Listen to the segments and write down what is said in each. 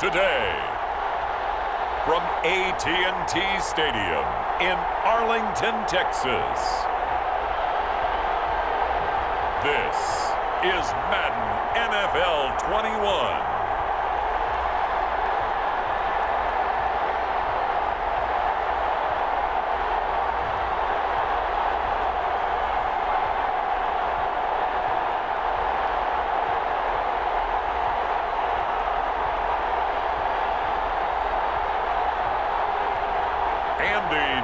today. From AT&T Stadium in Arlington, Texas. This is Madden NFL 21.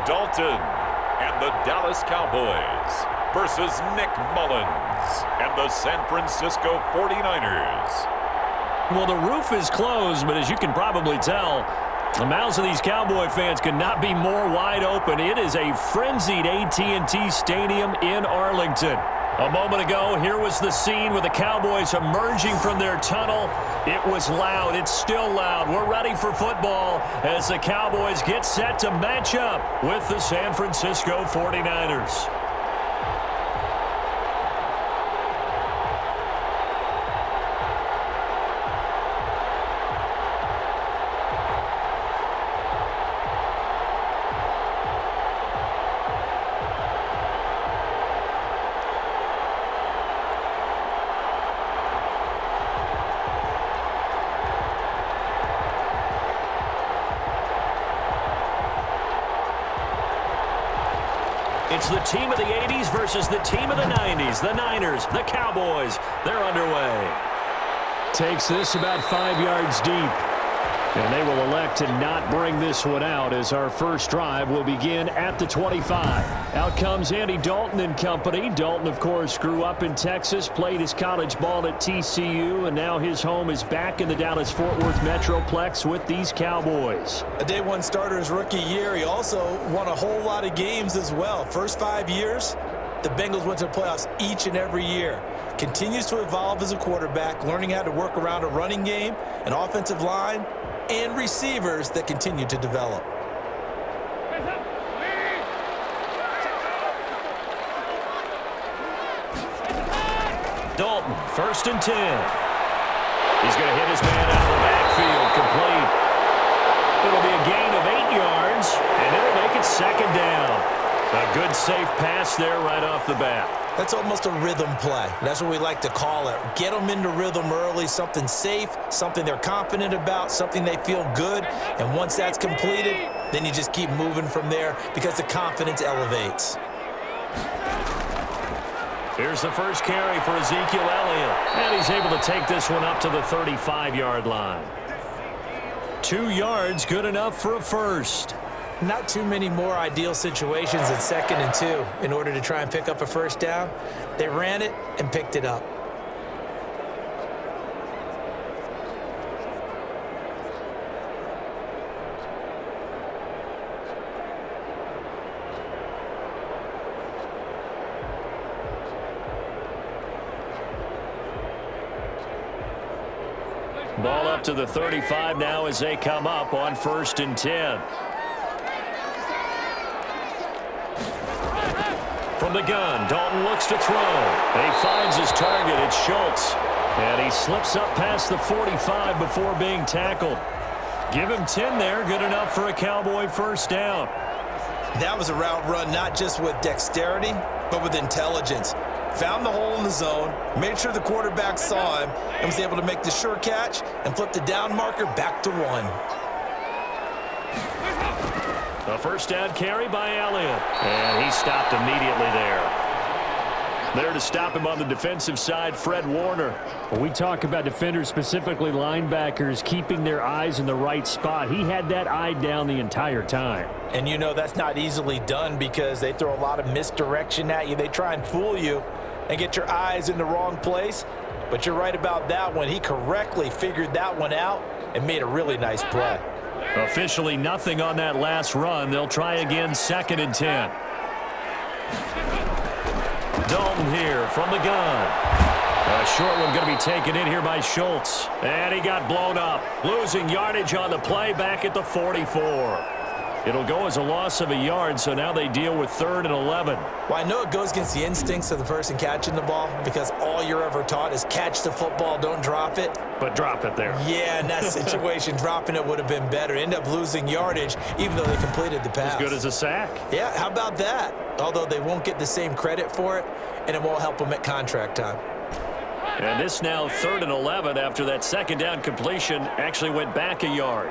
Dalton and the Dallas Cowboys versus Nick Mullins and the San Francisco 49ers. Well, the roof is closed, but as you can probably tell, the mouths of these Cowboy fans could not be more wide open. It is a frenzied AT&T Stadium in Arlington. A moment ago, here was the scene with the Cowboys emerging from their tunnel. It was loud. It's still loud. We're ready for football as the Cowboys get set to match up with the San Francisco 49ers. It's the team of the 80s versus the team of the 90s. The Niners, the Cowboys, they're underway. Takes this about 5 yards deep. And they will elect to not bring this one out as our first drive will begin at the 25. Out comes Andy Dalton and company. Dalton, of course, grew up in Texas, played his college ball at TCU, and now his home is back in the Dallas-Fort Worth Metroplex with these Cowboys. A day one starter his rookie year. He also won a whole lot of games as well. First 5 years, the Bengals went to the playoffs each and every year. Continues to evolve as a quarterback, learning how to work around a running game, an offensive line, and receivers that continue to develop. Dalton, 1st and 10. He's going to hit his man out of the backfield, complete. It'll be a gain of 8 yards, and it'll make it 2nd down. A good, safe pass there right off the bat. That's almost a rhythm play. That's what we like to call it. Get them into rhythm early, something safe, something they're confident about, something they feel good. And once that's completed, then you just keep moving from there because the confidence elevates. Here's the first carry for Ezekiel Elliott. And he's able to take this one up to the 35-yard line. 2 yards, good enough for a first. Not too many more ideal situations at 2nd and 2 in order to try and pick up a first down. They ran it and picked it up. Ball up to the 35 now as they come up on 1st and 10. From the gun, Dalton looks to throw. And he finds his target. It's Schultz. And he slips up past the 45 before being tackled. Give him 10 there. Good enough for a Cowboy first down. That was a route run not just with dexterity, but with intelligence. Found the hole in the zone, made sure the quarterback saw him, and was able to make the sure catch and flip the down marker back to 1. A first down carry by Elliott. And he stopped immediately there. There to stop him on the defensive side, Fred Warner. When we talk about defenders, specifically linebackers, keeping their eyes in the right spot, he had that eye down the entire time. And you know that's not easily done because they throw a lot of misdirection at you. They try and fool you and get your eyes in the wrong place. But you're right about that one. He correctly figured that one out and made a really nice play. Officially nothing on that last run. They'll try again 2nd and 10. Dalton here from the gun. A short one going to be taken in here by Schultz. And he got blown up. Losing yardage on the play back at the 44. It'll go as a loss of a yard, so now they deal with 3rd and 11. Well, I know it goes against the instincts of the person catching the ball because all you're ever taught is catch the football, don't drop it. but drop it there. Yeah, in that situation, dropping it would have been better. End up losing yardage, even though they completed the pass. As good as a sack. Yeah, how about that? Although they won't get the same credit for it, and it won't help them at contract time. And this now 3rd and 11 after that second down completion actually went back a yard.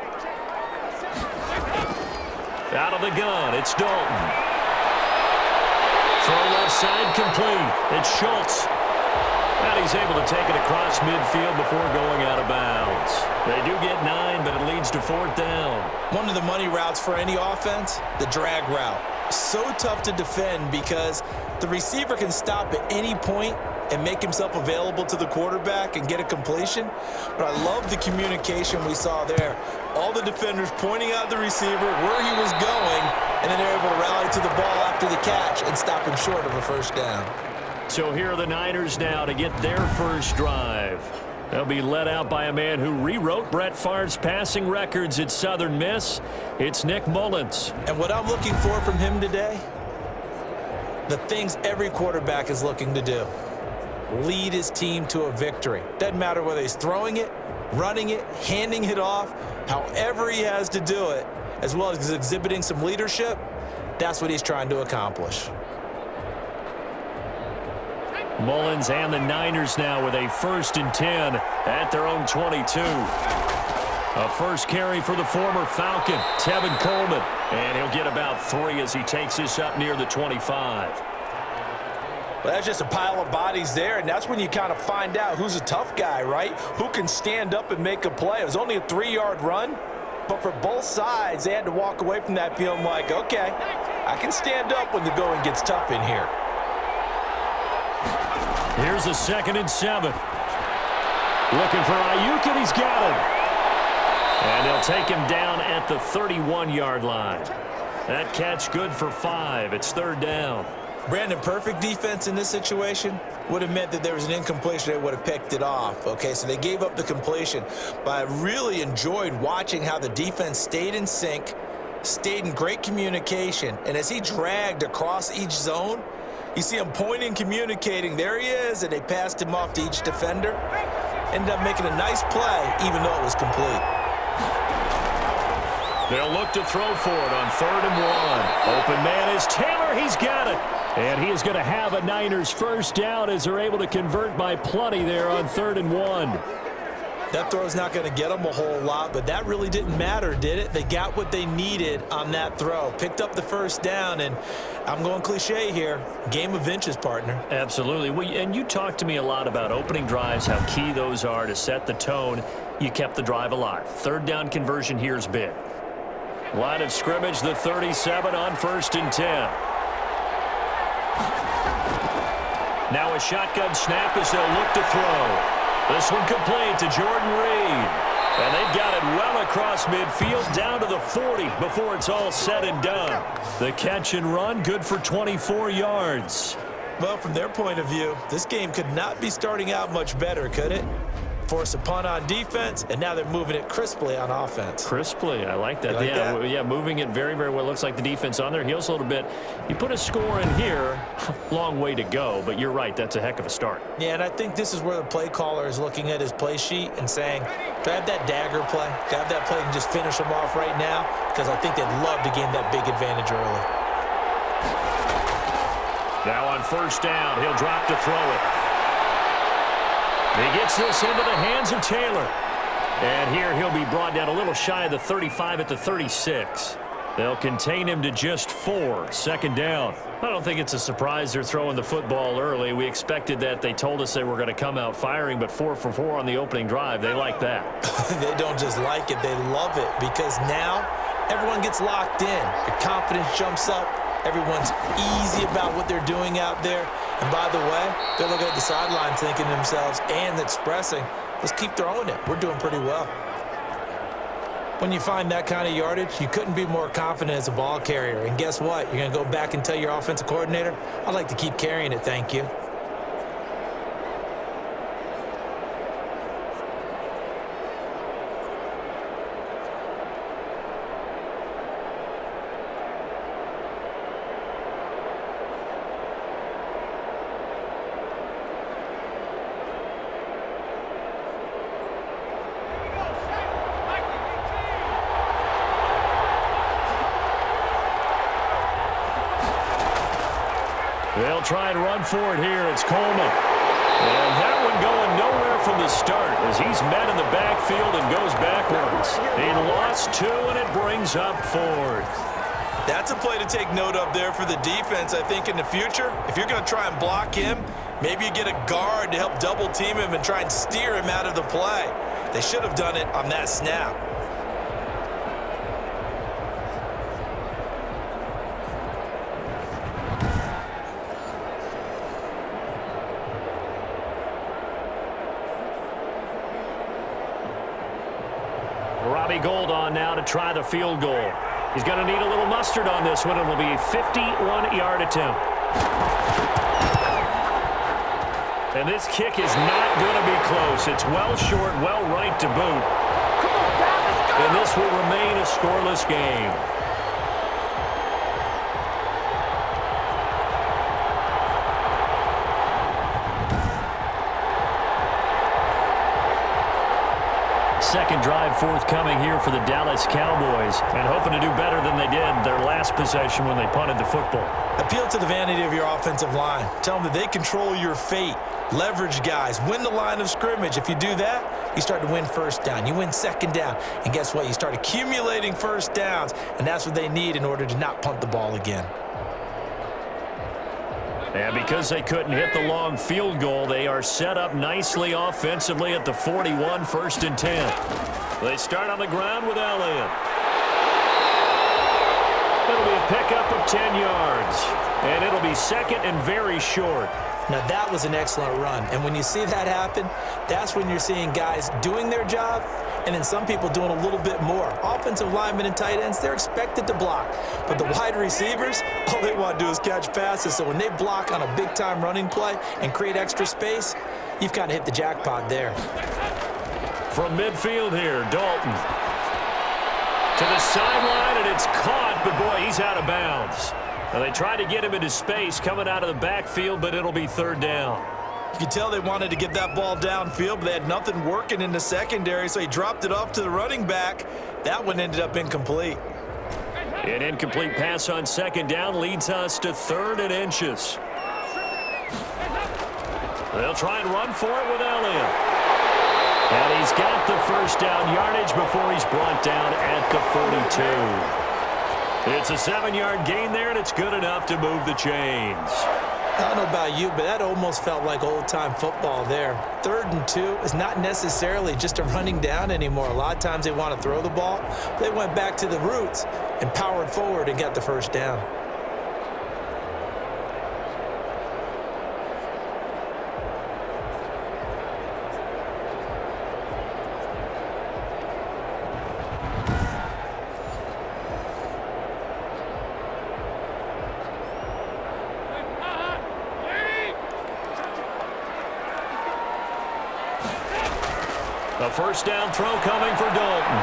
Out of the gun, it's Dalton. Throw left side complete. It's Schultz. And he's able to take it across midfield before going out of bounds. They do get 9, but it leads to 4th down. One of the money routes for any offense, the drag route. So tough to defend because the receiver can stop at any point and make himself available to the quarterback and get a completion. But I love the communication we saw there. All the defenders pointing out the receiver, where he was going, and then they're able to rally to the ball after the catch and stop him short of a first down. So here are the Niners now to get their first drive. They'll be led out by a man who rewrote Brett Favre's passing records at Southern Miss. It's Nick Mullins. And what I'm looking for from him today, the things every quarterback is looking to do. Lead his team to a victory. Doesn't matter whether he's throwing it, running it, handing it off, however he has to do it, as well as exhibiting some leadership, that's what he's trying to accomplish. Mullins and the Niners now with a 1st and 10 at their own 22. A first carry for the former Falcon, Tevin Coleman. And he'll get about 3 as he takes this up near the 25. Well, that's just a pile of bodies there, and that's when you kind of find out who's a tough guy, right? Who can stand up and make a play. It was only a 3-yard run, but for both sides, they had to walk away from that feeling like, okay, I can stand up when the going gets tough in here. Here's a 2nd and 7. Looking for Ayuk, and he's got him. And they'll take him down at the 31-yard line. That catch good for 5. It's 3rd down. Brandon, perfect defense in this situation would have meant that there was an incompletion. They would have picked it off. Okay, so they gave up the completion. But I really enjoyed watching how the defense stayed in sync, stayed in great communication. And as he dragged across each zone, you see him pointing, communicating. There he is, and they passed him off to each defender. Ended up making a nice play, even though it was complete. They'll look to throw for it on 3rd and 1. Open man is Taylor. He's got it. And he is going to have a Niners first down as they're able to convert by plenty there on 3rd and 1. That throw's not going to get them a whole lot, but that really didn't matter, did it? They got what they needed on that throw. Picked up the first down, and I'm going cliche here. Game of inches, partner. Absolutely. Well, and you talked to me a lot about opening drives, how key those are to set the tone. You kept the drive alive. 3rd down conversion here is big. Line of scrimmage, the 37 on 1st and 10. Now a shotgun snap as they'll look to throw. This one complete to Jordan Reed. And they've got it well across midfield down to the 40 before it's all said and done. The catch and run good for 24 yards. Well, from their point of view, this game could not be starting out much better, could it? Force a punt on defense, and now they're moving it crisply on offense. Crisply, I like that. Like yeah, that? yeah, moving it very, very well. Looks like the defense on their heels a little bit. You put a score in here, long way to go, but you're right, that's a heck of a start. Yeah, and I think this is where the play caller is looking at his play sheet and saying, do I have that dagger play? Do I have that play and just finish them off right now? Because I think they'd love to gain that big advantage early. Now on 1st down, he'll drop to throw it. He gets this into the hands of Taylor. And here he'll be brought down a little shy of the 35 at the 36. They'll contain him to just 4. 2nd down. I don't think it's a surprise they're throwing the football early. We expected that. They told us they were going to come out firing, but 4 for 4 on the opening drive. They like that. They don't just like it. They love it because now everyone gets locked in. Their confidence jumps up. Everyone's easy about what they're doing out there. And by the way, they're looking at the sideline thinking to themselves and expressing, let's keep throwing it. We're doing pretty well. When you find that kind of yardage, you couldn't be more confident as a ball carrier. And guess what? You're going to go back and tell your offensive coordinator, I'd like to keep carrying it, thank you. They'll try and run for it here. It's Coleman. And that one going nowhere from the start as he's met in the backfield and goes backwards. He lost 2, and it brings up 4th. That's a play to take note of there for the defense, I think, in the future. If you're going to try and block him, maybe you get a guard to help double team him and try and steer him out of the play. They should have done it on that snap. Robbie Gould on now to try the field goal. He's going to need a little mustard on this one. It will be a 51-yard attempt. And this kick is not going to be close. It's well short, well right to boot. And this will remain a scoreless game. Second drive forthcoming here for the Dallas Cowboys, and hoping to do better than they did their last possession when they punted the football. Appeal to the vanity of your offensive line. Tell them that they control your fate. Leverage guys. Win the line of scrimmage. If you do that, you start to win first down. You win second down. And guess what? You start accumulating first downs, and that's what they need in order to not punt the ball again. And because they couldn't hit the long field goal, they are set up nicely offensively at the 41, 1st and 10. They start on the ground with Elliott. It'll be a pickup of 10 yards. And it'll be second and very short. Now, that was an excellent run. And when you see that happen, that's when you're seeing guys doing their job and then some people doing a little bit more. Offensive linemen and tight ends, they're expected to block. But the wide receivers, all they want to do is catch passes. So when they block on a big-time running play and create extra space, you've kind of hit the jackpot there. From midfield here, Dalton. To the sideline, and it's caught, but boy, he's out of bounds. Now they tried to get him into space coming out of the backfield, but it'll be 3rd down. You can tell they wanted to get that ball downfield, but they had nothing working in the secondary, so he dropped it off to the running back. That one ended up incomplete. An incomplete pass on 2nd down leads us to 3rd and inches. They'll try and run for it with Elliott. And he's got the first down yardage before he's brought down at the 42. It's a 7-yard gain there, and it's good enough to move the chains. I don't know about you, but that almost felt like old-time football there. 3rd and 2 is not necessarily just a running down anymore. A lot of times they want to throw the ball. They went back to the roots and powered forward and got the first down. A first down throw coming for Dalton.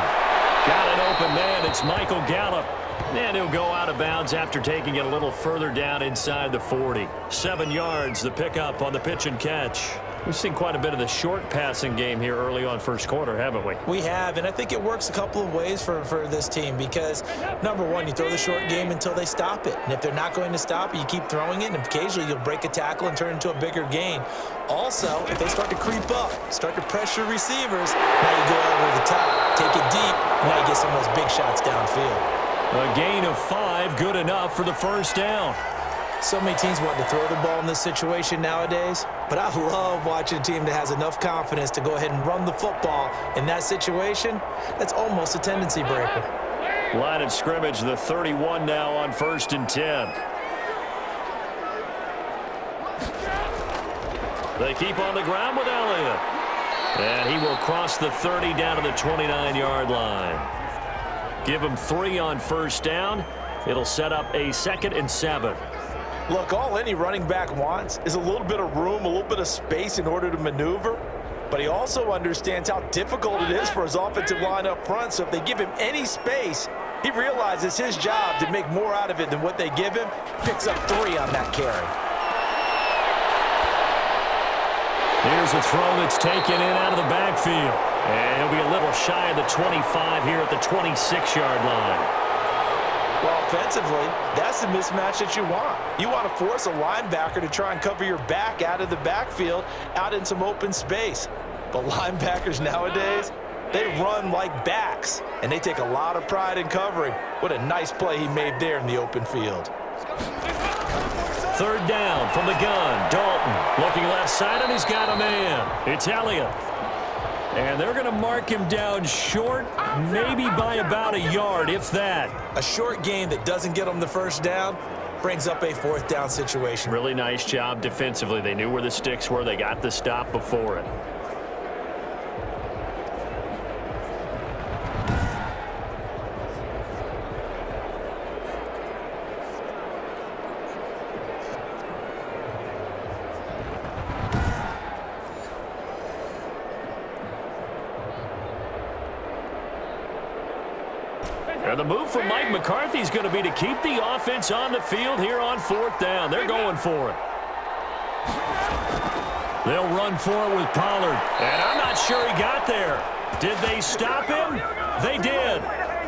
Got an open man. It's Michael Gallup. And he'll go out of bounds after taking it a little further down inside the 40. 7 yards, the pickup on the pitch and catch. We've seen quite a bit of the short passing game here early on first quarter, haven't we? We have, and I think it works a couple of ways for this team because, number one, you throw the short game until they stop it. And if they're not going to stop it, you keep throwing it, and occasionally you'll break a tackle and turn it into a bigger gain. Also, if they start to creep up, start to pressure receivers, now you go over the top, take it deep, and now you get some of those big shots downfield. A gain of 5, good enough for the first down. So many teams want to throw the ball in this situation nowadays, but I love watching a team that has enough confidence to go ahead and run the football in that situation. That's almost a tendency breaker. Line of scrimmage, the 31 now on 1st and 10. They keep on the ground with Elliott. And he will cross the 30 down to the 29-yard line. Give him 3 on first down. It'll set up a 2nd and 7. Look, all any running back wants is a little bit of room, a little bit of space in order to maneuver. But he also understands how difficult it is for his offensive line up front. So if they give him any space, he realizes his job to make more out of it than what they give him. Picks up 3 on that carry. Here's a throw that's taken in out of the backfield. And he'll be a little shy of the 25 here at the 26-yard line. Well, defensively, that's the mismatch that you want. You want to force a linebacker to try and cover your back out of the backfield, out in some open space. But linebackers nowadays, they run like backs, and they take a lot of pride in covering. What a nice play he made there in the open field. Third down from the gun. Dalton looking left side, and he's got a man. It's Elliott. And they're going to mark him down short, maybe by about a yard, if that. A short gain that doesn't get them the first down brings up a fourth down situation. Really nice job defensively. They knew where the sticks were. They got the stop before it. And the move from Mike McCarthy is going to be to keep the offense on the field here on fourth down. They're going for it. They'll run for it with Pollard. And I'm not sure he got there. Did they stop him? They did.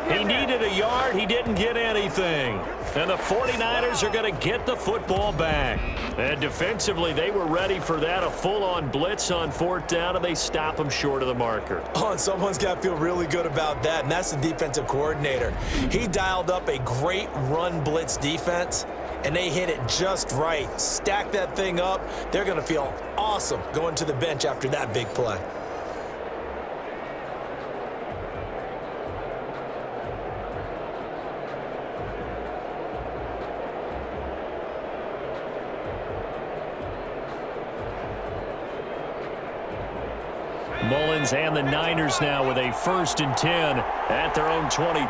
He needed a yard. He didn't get anything. And the 49ers are going to get the football back. And defensively, they were ready for that, a full-on blitz on fourth down, and they stop him short of the marker. Oh, and someone's got to feel really good about that, and that's the defensive coordinator. He dialed up a great run blitz defense, and they hit it just right. Stack that thing up. They're going to feel awesome going to the bench after that big play. Mullins and the Niners now with a 1st and 10 at their own 22.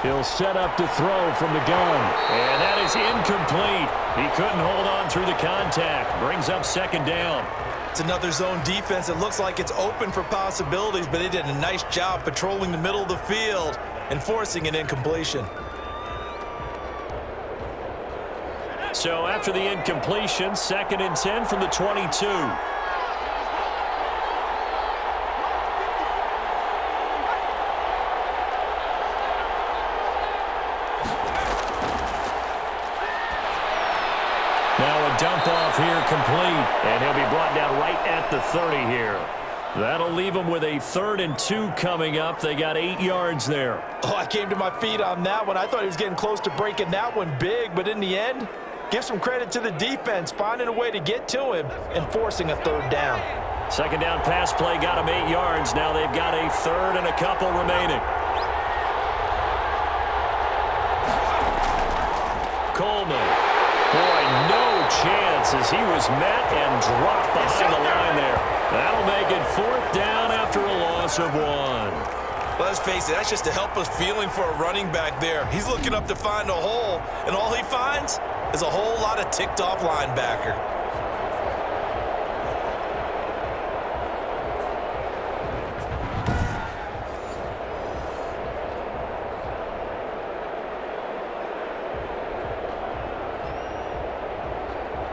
He'll set up to throw from the gun. And that is incomplete. He couldn't hold on through the contact. Brings up 2nd down. It's another zone defense. It looks like it's open for possibilities, but they did a nice job patrolling the middle of the field and forcing an incompletion. So after the incompletion, 2nd and 10 from the 22. Now a dump off here complete, and he'll be brought down right at the 30 here. That'll leave him with a 3rd and 2 coming up. They got 8 yards there. Oh, I came to my feet on that one. I thought he was getting close to breaking that one big, but in the end, give some credit to the defense, finding a way to get to him and forcing a 3rd down. 2nd down pass play got him 8 yards. Now they've got a 3rd and a couple remaining. Coleman. Boy, no chance as he was met and dropped behind the line there. That'll make it 4th down after a loss of 1. Let's face it, that's just a helpless feeling for a running back there. He's looking up to find a hole, and all he finds is a whole lot of ticked-off linebacker.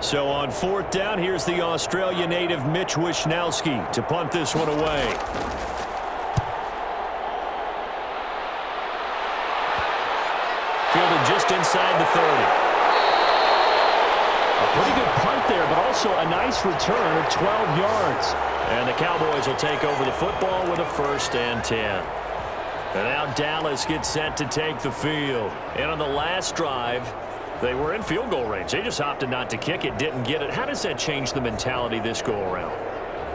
So on 4th down, here's the Australia native Mitch Wishnowsky to punt this one away. Fielded just inside the 30. A pretty good punt there, but also a nice return of 12 yards. And the Cowboys will take over the football with a 1st and 10. And now Dallas gets set to take the field. And on the last drive, they were in field goal range. They just opted not to kick it, didn't get it. How does that change the mentality this go-around?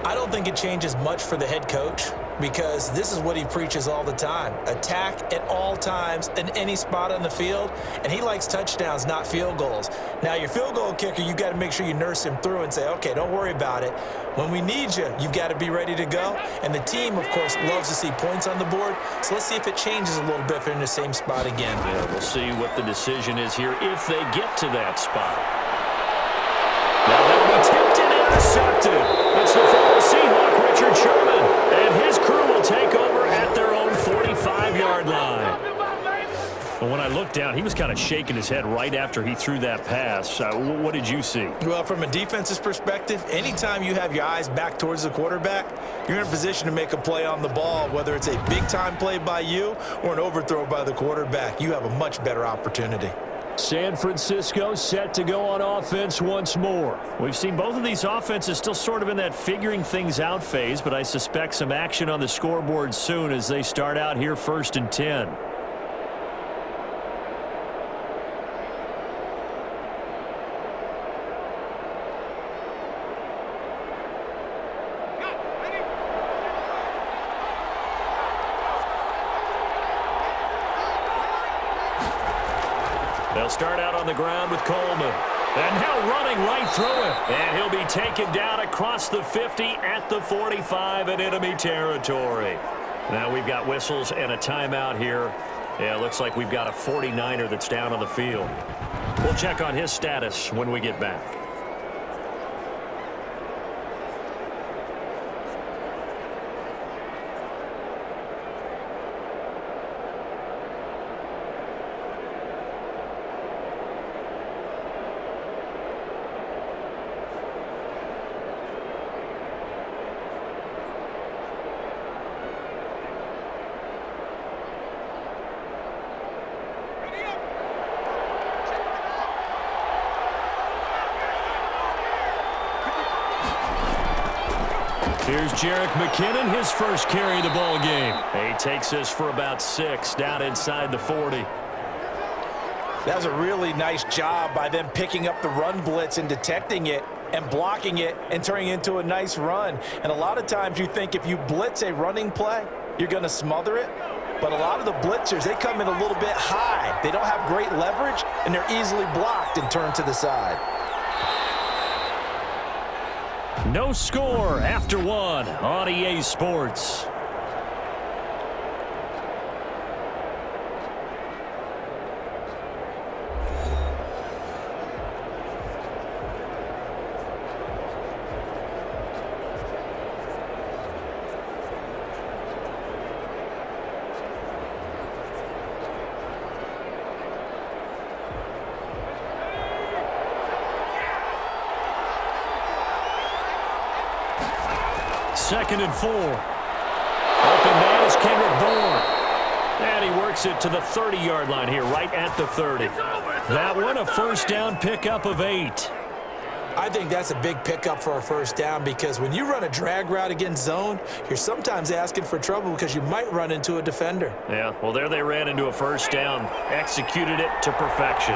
I don't think it changes much for the head coach because this is what he preaches all the time. Attack at all times in any spot on the field, and he likes touchdowns, not field goals. Now, your field goal kicker, you've got to make sure you nurse him through and say, okay, don't worry about it. When we need you, you've got to be ready to go. And the team, of course, loves to see points on the board. So let's see if it changes a little bit if they're in the same spot again. Yeah, we'll see what the decision is here if they get to that spot. Now that'll be tipped and intercepted. It's the former Seahawk, Richard Sherman, and his crew will take over at their own 45-yard line. But when I looked down, he was kind of shaking his head right after he threw that pass. What did you see? Well, from a defense's perspective, anytime you have your eyes back towards the quarterback, you're in a position to make a play on the ball, whether it's a big-time play by you or an overthrow by the quarterback. You have a much better opportunity. San Francisco set to go on offense once more. We've seen both of these offenses still sort of in that figuring things out phase, but I suspect some action on the scoreboard soon as they start out here 1st and 10. They'll start out on the ground with Coleman. And now running right through him. And he'll be taken down across the 50 at the 45 in enemy territory. Now we've got whistles and a timeout here. Yeah, it looks like we've got a 49er that's down on the field. We'll check on his status when we get back. Here's Jerick McKinnon, his first carry of the ball game. He takes this for about 6 down inside the 40. That was a really nice job by them picking up the run blitz and detecting it and blocking it and turning it into a nice run. And a lot of times you think if you blitz a running play, you're going to smother it. But a lot of the blitzers, they come in a little bit high. They don't have great leverage, and they're easily blocked and turned to the side. No score after 1 on EA Sports. Second and 4. Open man is Kendrick Bourne. And he works it to the 30-yard line here, right at the 30. That one, a first down pickup of 8. I think that's a big pickup for a first down because when you run a drag route against zone, you're sometimes asking for trouble because you might run into a defender. Yeah, well, there they ran into a first down, executed it to perfection.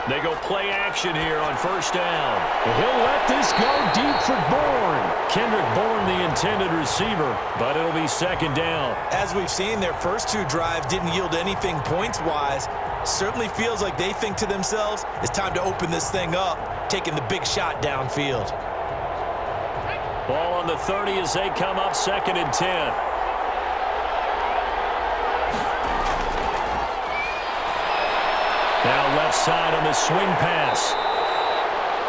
They go play action here on first down. He'll let this go deep for Bourne. Kendrick Bourne, the intended receiver, but it'll be second down. As we've seen, their first 2 drives didn't yield anything points-wise. Certainly feels like they think to themselves, it's time to open this thing up, taking the big shot downfield. Ball on the 30 as they come up, second and 10. Now left side on the swing pass.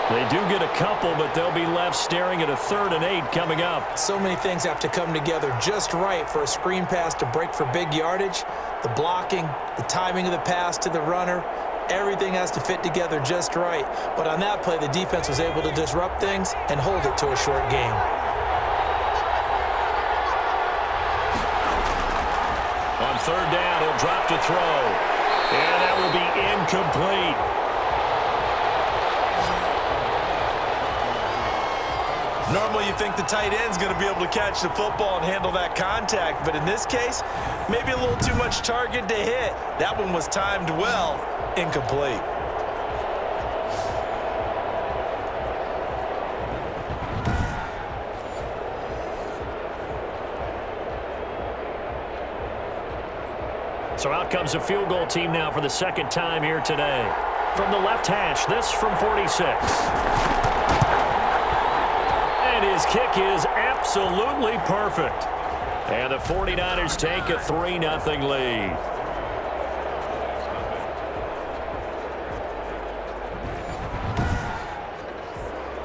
They do get a couple, but they'll be left staring at a 3rd and 8 coming up. So many things have to come together just right for a screen pass to break for big yardage. The blocking, the timing of the pass to the runner, everything has to fit together just right. But on that play, the defense was able to disrupt things and hold it to a short game. On 3rd down, he'll drop to throw. And that will be incomplete. Normally you think the tight end's going to be able to catch the football and handle that contact, but in this case, maybe a little too much target to hit. That one was timed well, incomplete. So out comes a field goal team now for the 2nd time here today. From the left hash, this from 46. And his kick is absolutely perfect. And the 49ers take a 3-0 lead.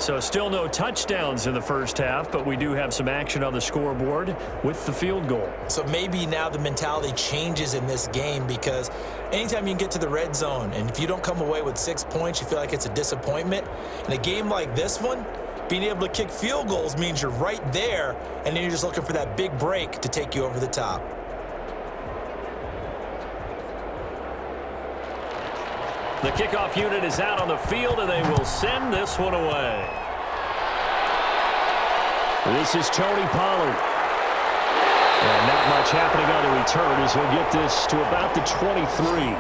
So still no touchdowns in the first half, but we do have some action on the scoreboard with the field goal. So maybe now the mentality changes in this game, because anytime you can get to the red zone, and if you don't come away with 6 points, you feel like it's a disappointment. In a game like this one, being able to kick field goals means you're right there, and then you're just looking for that big break to take you over the top. The kickoff unit is out on the field, and they will send this one away. This is Tony Pollard. And not much happening on the return as he'll get this to about the 23.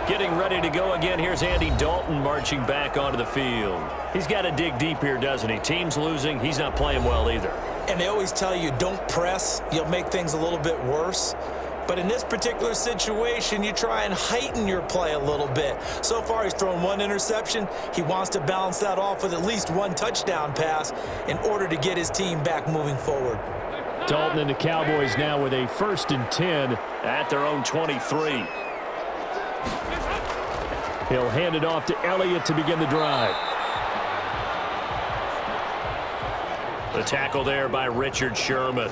Getting ready to go again. Here's Andy Dalton marching back onto the field. He's got to dig deep here, doesn't he? Team's losing. He's not playing well either. And they always tell you, don't press. You'll make things a little bit worse. But in this particular situation, you try and heighten your play a little bit. So far, he's thrown one interception. He wants to balance that off with at least one touchdown pass in order to get his team back moving forward. Dalton and the Cowboys now with a 1st and 10 at their own 23. He'll hand it off to Elliott to begin the drive. The tackle there by Richard Sherman.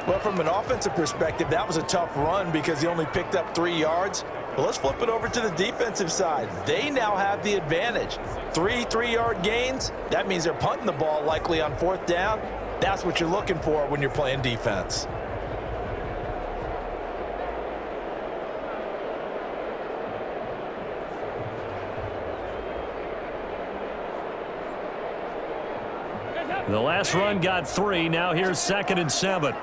Well, from an offensive perspective, that was a tough run because he only picked up 3 yards. Well, let's flip it over to the defensive side. They now have the advantage. 3 3-yard gains, that means they're punting the ball likely on 4th down. That's what you're looking for when you're playing defense. The last run got 3. Now here's 2nd and 7.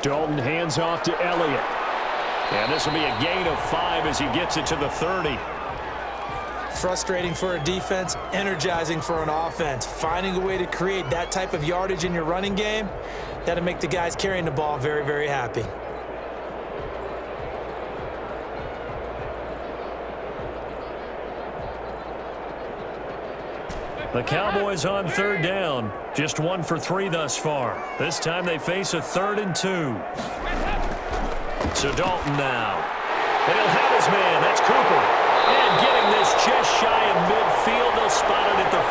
Dalton hands off to Elliott. And this will be a gain of 5 as he gets it to the 30. Frustrating for a defense, energizing for an offense. Finding a way to create that type of yardage in your running game, that'll make the guys carrying the ball very, very happy. The Cowboys on 3rd down. Just 1 for 3 thus far. This time they face a 3rd and 2. So Dalton now. And he'll have his man. That's Cooper. And getting this just shy of midfield. They'll spot it at the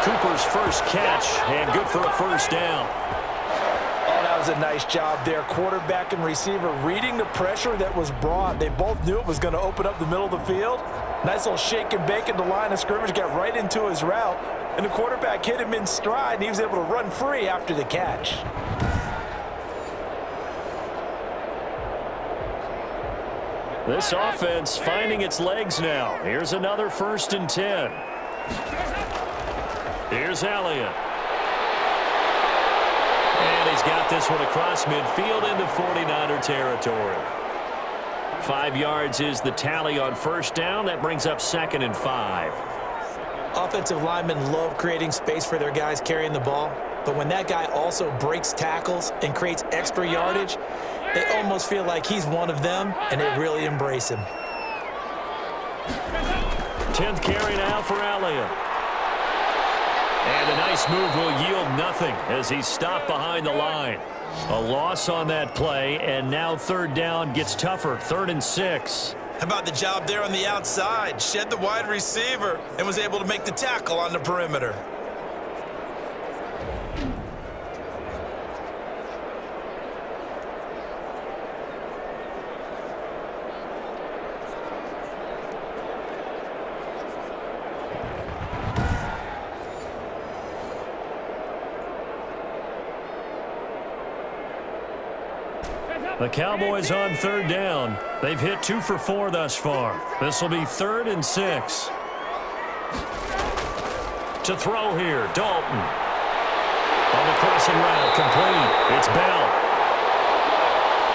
49. Cooper's first catch, and good for a 1st down. Oh, that was a nice job there. Quarterback and receiver reading the pressure that was brought. They both knew it was going to open up the middle of the field. Nice little shake and bake at the line of scrimmage, got right into his route, and the quarterback hit him in stride, and he was able to run free after the catch. This offense finding its legs now. Here's another 1st and 10. Here's Elliott. And he's got this one across midfield into 49er territory. 5 yards is the tally on 1st down. That brings up 2nd and 5. Offensive linemen love creating space for their guys carrying the ball, but when that guy also breaks tackles and creates extra yardage, they almost feel like he's one of them, and they really embrace him. 10th carry now for Elliott. And a nice move will yield nothing as he's stopped behind the line. A loss on that play, and now 3rd down gets tougher. 3rd and 6. How about the job there on the outside? Shed the wide receiver and was able to make the tackle on the perimeter. The Cowboys on 3rd down. They've hit 2 for 4 thus far. This will be 3rd and 6. To throw here, Dalton. On the crossing route, complete. It's Bell.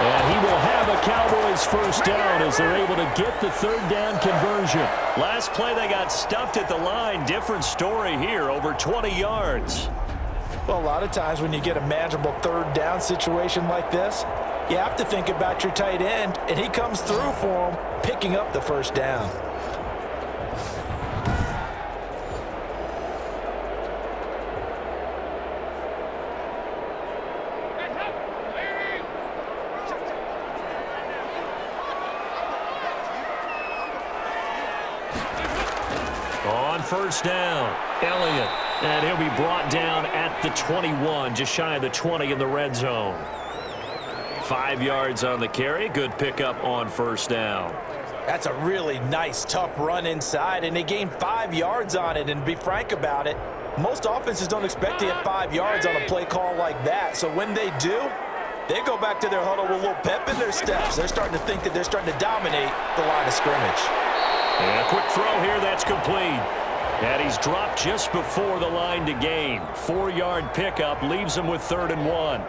And he will have a Cowboys 1st down as they're able to get the 3rd down conversion. Last play they got stuffed at the line. Different story here, over 20 yards. Well, a lot of times when you get a manageable 3rd down situation like this, you have to think about your tight end, and he comes through for him, picking up the 1st down. first down. Elliott, and he'll be brought down at the 21, just shy of the 20 in the red zone. 5 yards on the carry. Good pickup on first down. That's a really nice, tough run inside, and they gained 5 yards on it. And to be frank about it, most offenses don't expect to get 5 yards on a play call like that. So when they do, they go back to their huddle with a little pep in their steps. They're starting to think that they're starting to dominate the line of scrimmage. And a quick throw here, that's complete. And he's dropped just before the line to gain. 4-yard pickup leaves him with 3rd and 1.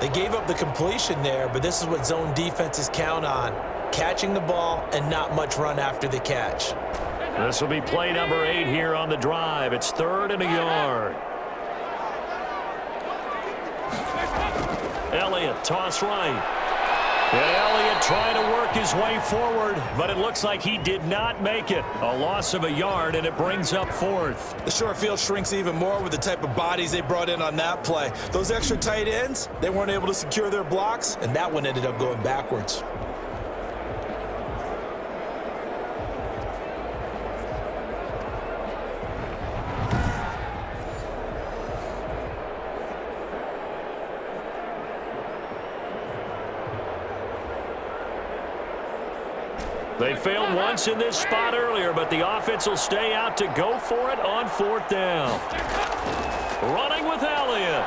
They gave up the completion there, but this is what zone defenses count on. Catching the ball and not much run after the catch. This will be play number 8 here on the drive. It's 3rd and a yard. Elliott, toss right. And Elliott trying to work his way forward, but it looks like he did not make it. A loss of a yard, and it brings up 4th. The short field shrinks even more with the type of bodies they brought in on that play. Those extra tight ends, they weren't able to secure their blocks, and that one ended up going backwards. They failed once in this spot earlier, but the offense will stay out to go for it on 4th down. Running with Elliott.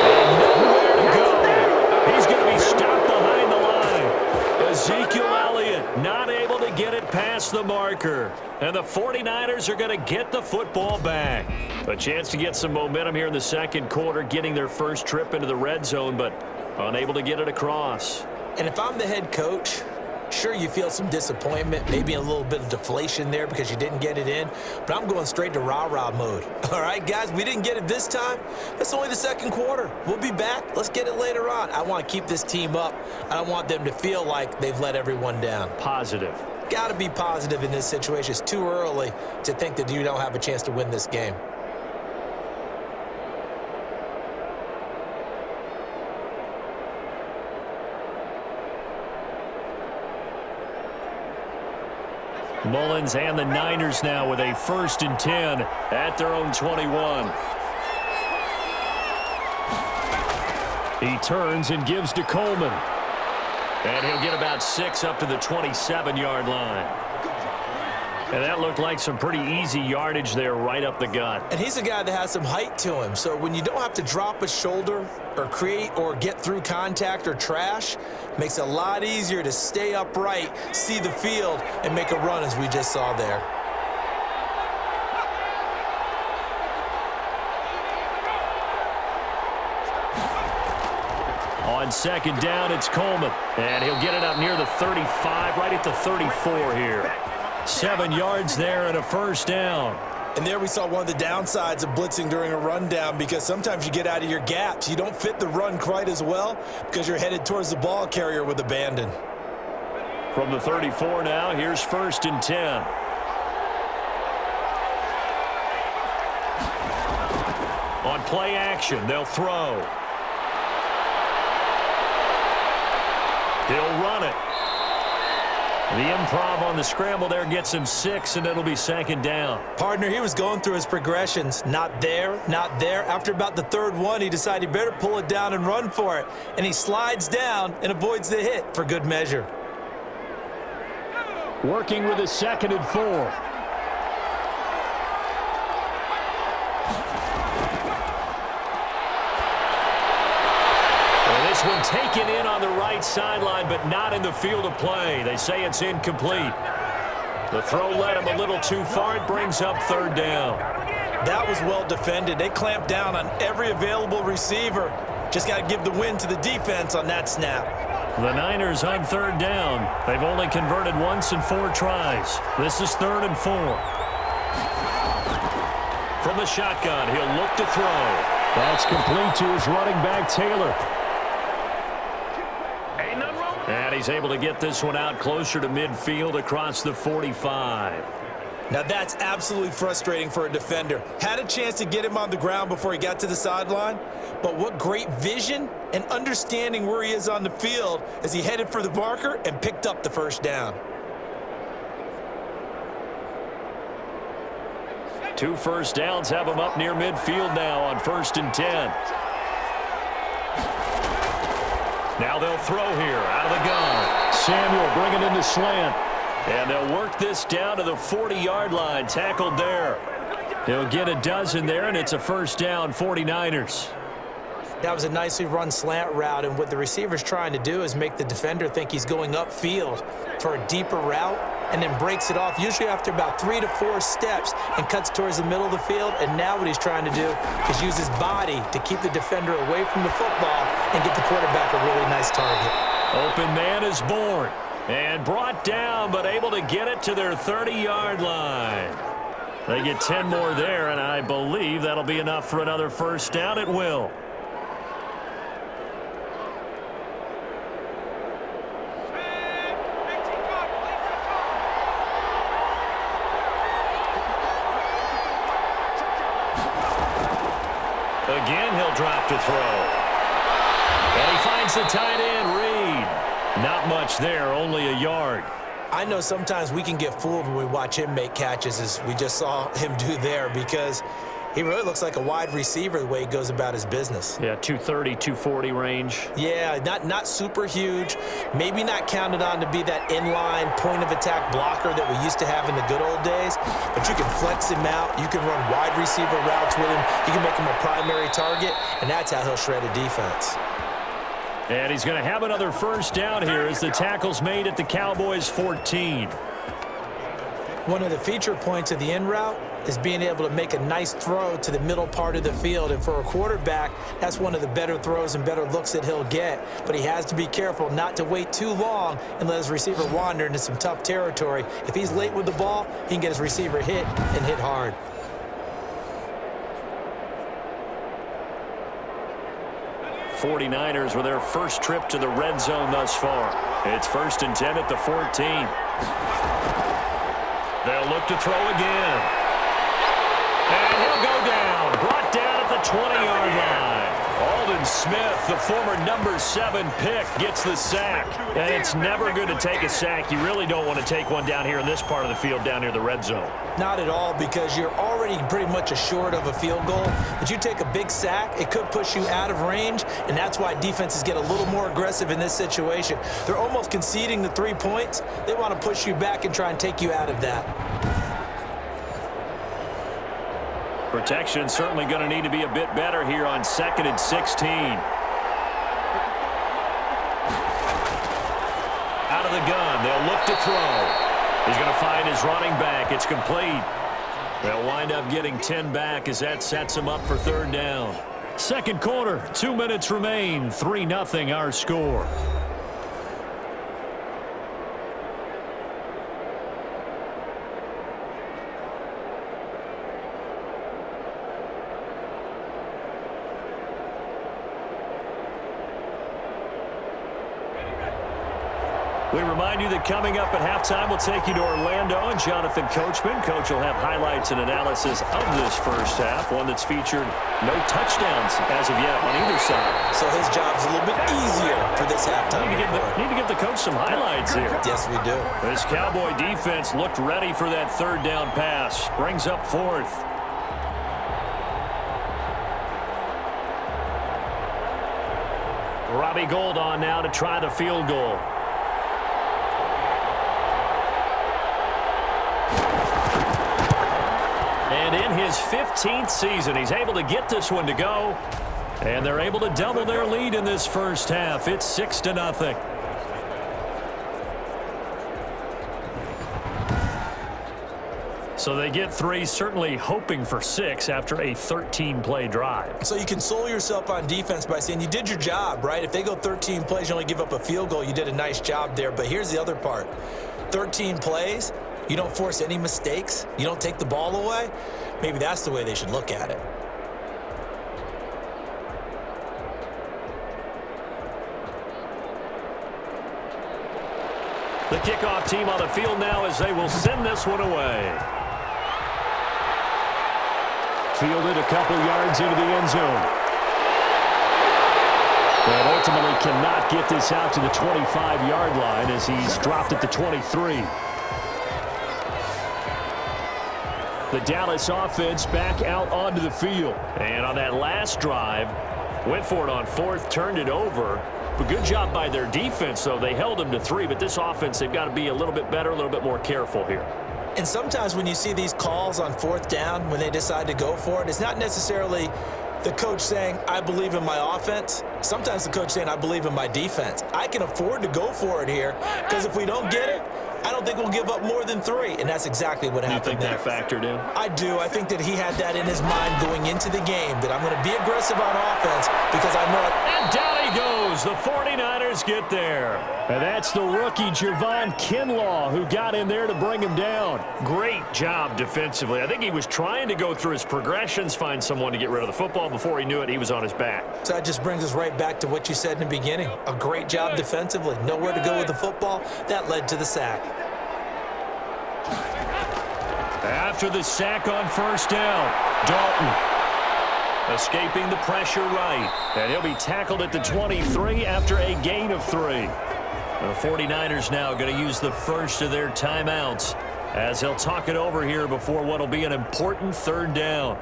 And nowhere to go. He's going to be stopped behind the line. Ezekiel Elliott not able to get it past the marker. And the 49ers are going to get the football back. A chance to get some momentum here in the second quarter, getting their first trip into the red zone, but unable to get it across. And if I'm the head coach, sure, you feel some disappointment, maybe a little bit of deflation there because you didn't get it in, but I'm going straight to rah-rah mode. All right, guys, we didn't get it this time. It's only the second quarter. We'll be back. Let's get it later on. I want to keep this team up. I don't want them to feel like they've let everyone down. Positive. Got to be positive in this situation. It's too early to think that you don't have a chance to win this game. Mullins and the Niners now with a 1st and 10 at their own 21. He turns and gives to Coleman. And he'll get about 6 up to the 27-yard line. And that looked like some pretty easy yardage there right up the gut. And he's a guy that has some height to him. So when you don't have to drop a shoulder or create or get through contact or trash, makes it a lot easier to stay upright, see the field, and make a run as we just saw there. On 2nd down, it's Coleman. And he'll get it up near the 35, right at the 34 here. 7 yards there and a 1st down. And there we saw one of the downsides of blitzing during a rundown, because sometimes you get out of your gaps. You don't fit the run quite as well because you're headed towards the ball carrier with abandon. From the 34 now, here's 1st and 10. On play action, they'll throw. He'll run it. The improv on the scramble there gets him 6, and it'll be 2nd down. Partner, he was going through his progressions. Not there, not there. After about the 3rd one, he decided he better pull it down and run for it. And he slides down and avoids the hit for good measure. Working with a 2nd and 4. This one taken in on the right sideline, but not in the field of play. They say it's incomplete. The throw led him a little too far. It brings up 3rd down. That was well defended. They clamped down on every available receiver. Just got to give the win to the defense on that snap. The Niners on 3rd down. They've only converted once in 4 tries. This is 3rd and 4. From the shotgun, he'll look to throw. That's complete to his running back, Taylor. And he's able to get this one out closer to midfield across the 45. Now that's absolutely frustrating for a defender. Had a chance to get him on the ground before he got to the sideline, but what great vision and understanding where he is on the field as he headed for the marker and picked up the 1st down. 2 first downs have him up near midfield now on 1st and 10. Now they'll throw here out of the gun. Samuel bringing in the slant. And they'll work this down to the 40-yard line, tackled there. He'll get a dozen there, and it's a first down, 49ers. That was a nicely run slant route, and what the receiver's trying to do is make the defender think he's going upfield for a deeper route and then breaks it off, usually after about 3 to 4 steps, and cuts towards the middle of the field. And now what he's trying to do is use his body to keep the defender away from the football and get the quarterback a really nice target. Open man is born and brought down, but able to get it to their 30-yard line. They get 10 more there, and I believe that'll be enough for another first down. It will. Again, he'll drop to throw. And he finds the tight end, Reed. Not much there, only a yard. I know sometimes we can get fooled when we watch him make catches, as we just saw him do there, because he really looks like a wide receiver the way he goes about his business. Yeah, 230, 240 range. Yeah, not super huge. Maybe not counted on to be that inline point-of-attack blocker that we used to have in the good old days, but you can flex him out. You can run wide receiver routes with him. You can make him a primary target, and that's how he'll shred a defense. And he's going to have another first down here as the tackle's made at the Cowboys' 14. One of the feature points of the in route is being able to make a nice throw to the middle part of the field. And for a quarterback, that's one of the better throws and better looks that he'll get. But he has to be careful not to wait too long and let his receiver wander into some tough territory. If he's late with the ball, he can get his receiver hit and hit hard. '49ers with their first trip to the red zone thus far. It's 1st and 10 at the 14. They'll look to throw again. And he'll go down. Brought down at the 20-yard line. Aldon Smith, the former number 7 pick, gets the sack. And it's never good to take a sack. You really don't want to take one down here in this part of the field, down near the red zone. Not at all, because you're already pretty much assured of a field goal. But you take a big sack, it could push you out of range, and that's why defenses get a little more aggressive in this situation. They're almost conceding the 3 points. They want to push you back and try and take you out of that. Protection certainly going to need to be a bit better here on 2nd and 16. Out of the gun, they'll look to throw. He's going to find his running back. It's complete. They'll wind up getting 10 back as that sets him up for 3rd down. Second quarter, 2 minutes remain. 3-0 our score. We remind you that coming up at halftime, we'll take you to Orlando and Jonathan Coachman. Coach will have highlights and analysis of this first half, one that's featured no touchdowns as of yet on either side. So his job's a little bit easier for this halftime. Need to give the coach some highlights here. Yes, we do. This Cowboy defense looked ready for that 3rd down pass. Brings up 4th. Robbie Gould on now to try the field goal. And in his 15th season, he's able to get this one to go. And they're able to double their lead in this first half. It's 6-0. So they get 3, certainly hoping for 6 after a 13-play drive. So you console yourself on defense by saying you did your job, right? If they go 13 plays, you only give up a field goal, you did a nice job there. But here's the other part. 13 plays, you don't force any mistakes, you don't take the ball away. Maybe that's the way they should look at it. The kickoff team on the field now as they will send this one away. Fielded a couple yards into the end zone. But ultimately cannot get this out to the 25-yard line as he's dropped at the 23. The Dallas offense back out onto the field. And on that last drive, went for it on fourth, turned it over. But good job by their defense, though. They held them to 3, but this offense, they've got to be a little bit better, a little bit more careful here. And sometimes when you see these calls on fourth down, when they decide to go for it, it's not necessarily the coach saying, I believe in my offense. Sometimes the coach saying, I believe in my defense. I can afford to go for it here because if we don't get it, I don't think we'll give up more than 3, and that's exactly what happened. You think that factored in? I do. I think that he had that in his mind going into the game, that I'm going to be aggressive on offense because I know it. And down he goes. The 49ers get there. And that's the rookie, Javon Kinlaw, who got in there to bring him down. Great job defensively. I think he was trying to go through his progressions, find someone to get rid of the football. Before he knew it, he was on his back. So that just brings us right back to what you said in the beginning. A great job defensively. Nowhere to go with the football. That led to the sack. After the sack on first down, Dalton Escaping the pressure right. And he'll be tackled at the 23 after a gain of 3. The 49ers now going to use the first of their timeouts as they'll talk it over here before what will be an important third down.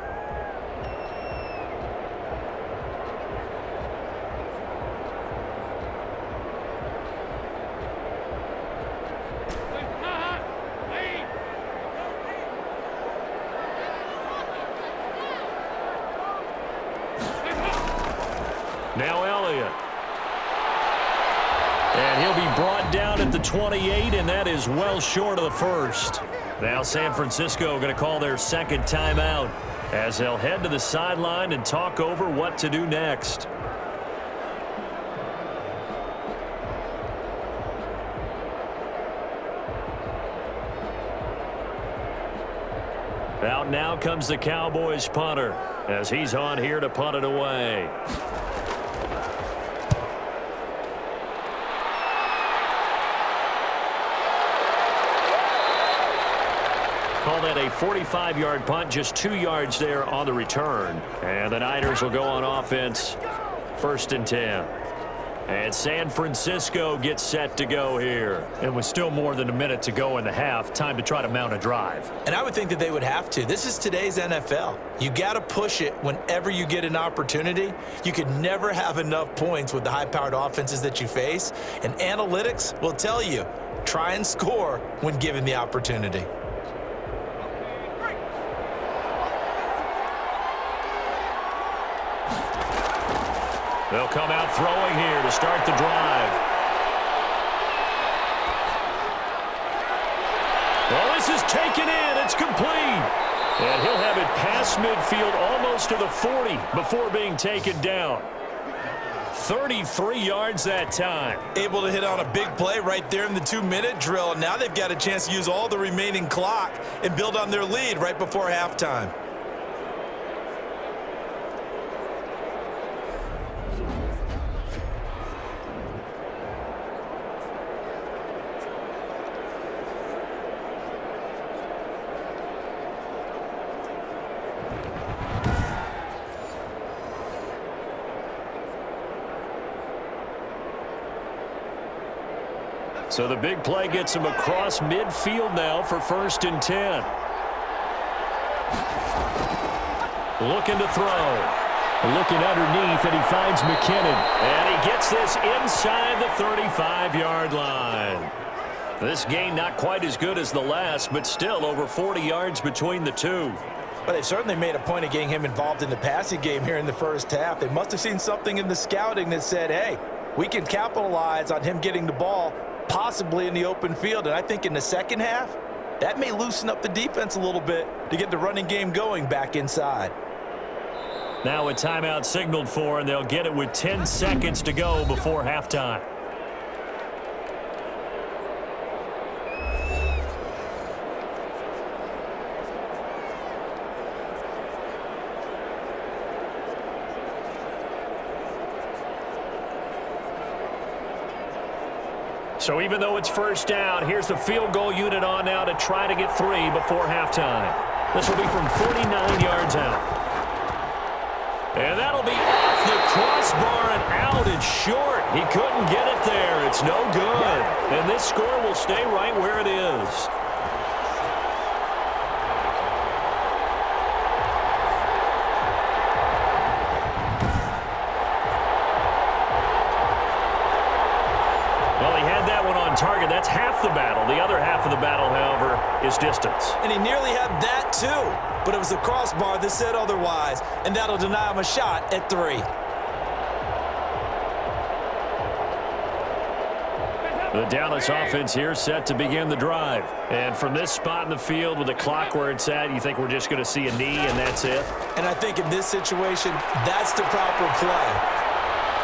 Now Elliott. And he'll be brought down at the 28, and that is well short of the first. Now San Francisco going to call their second timeout as they'll head to the sideline and talk over what to do next. Out now comes the Cowboys punter as he's on here to punt it away. Call that a 45-yard punt, just 2 yards there on the return. And the Niners will go on offense, 1st and 10. And San Francisco gets set to go here. And with still more than a minute to go in the half, time to try to mount a drive. And I would think that they would have to. This is today's NFL. You got to push it whenever you get an opportunity. You could never have enough points with the high-powered offenses that you face. And analytics will tell you, try and score when given the opportunity. They'll come out throwing here to start the drive. Well, this is taken in. It's complete. And he'll have it past midfield almost to the 40 before being taken down. 33 yards that time. Able to hit on a big play right there in the 2-minute drill. And now they've got a chance to use all the remaining clock and build on their lead right before halftime. So the big play gets him across midfield now for 1st and 10. Looking to throw. Looking underneath, and he finds McKinnon. And he gets this inside the 35-yard line. This gain not quite as good as the last, but still over 40 yards between the two. But they've certainly made a point of getting him involved in the passing game here in the first half. They must have seen something in the scouting that said, hey, we can capitalize on him getting the ball possibly in the open field. And I think in the second half, that may loosen up the defense a little bit to get the running game going back inside. Now a timeout signaled for, and they'll get it with 10 seconds to go before halftime. So even though it's first down, here's the field goal unit on now to try to get 3 before halftime. This will be from 49 yards out. And that'll be off the crossbar and out. It's short. He couldn't get it there. It's no good. And this score will stay right where it is. that one on target. That's half the battle. The other half of the battle, however, is distance. And he nearly had that too. But it was the crossbar that said otherwise, and that'll deny him a shot at 3. The Dallas offense here set to begin the drive. And from this spot in the field with the clock where it's at, you think we're just going to see a knee and that's it? And I think in this situation, that's the proper play.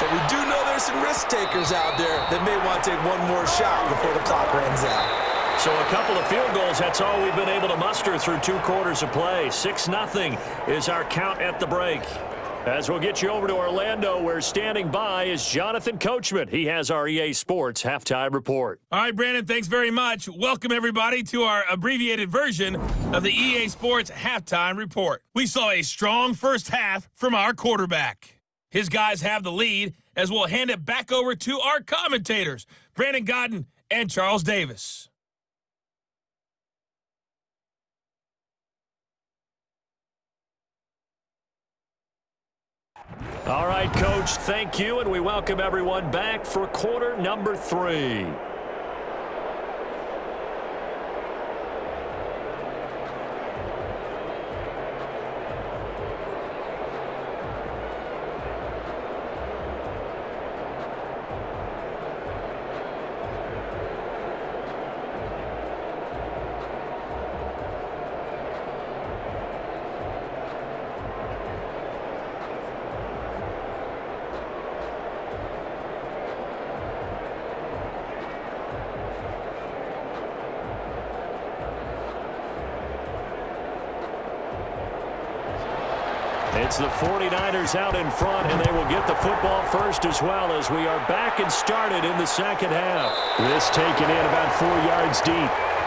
But we do know there's some risk takers out there that may want to take one more shot before the clock runs out. So a couple of field goals, that's all we've been able to muster through 2 quarters of play. 6-0 is our count at the break. As we'll get you over to Orlando, where standing by is Jonathan Coachman. He has our EA Sports Halftime Report. All right, Brandon, thanks very much. Welcome, everybody, to our abbreviated version of the EA Sports Halftime Report. We saw a strong first half from our quarterback. His guys have the lead, as we'll hand it back over to our commentators, Brandon Godden and Charles Davis. All right, Coach, thank you, and we welcome everyone back for quarter number 3. It's the 49ers out in front, and they will get the football first as well, as we are back and started in the second half. This taken in about 4 yards deep.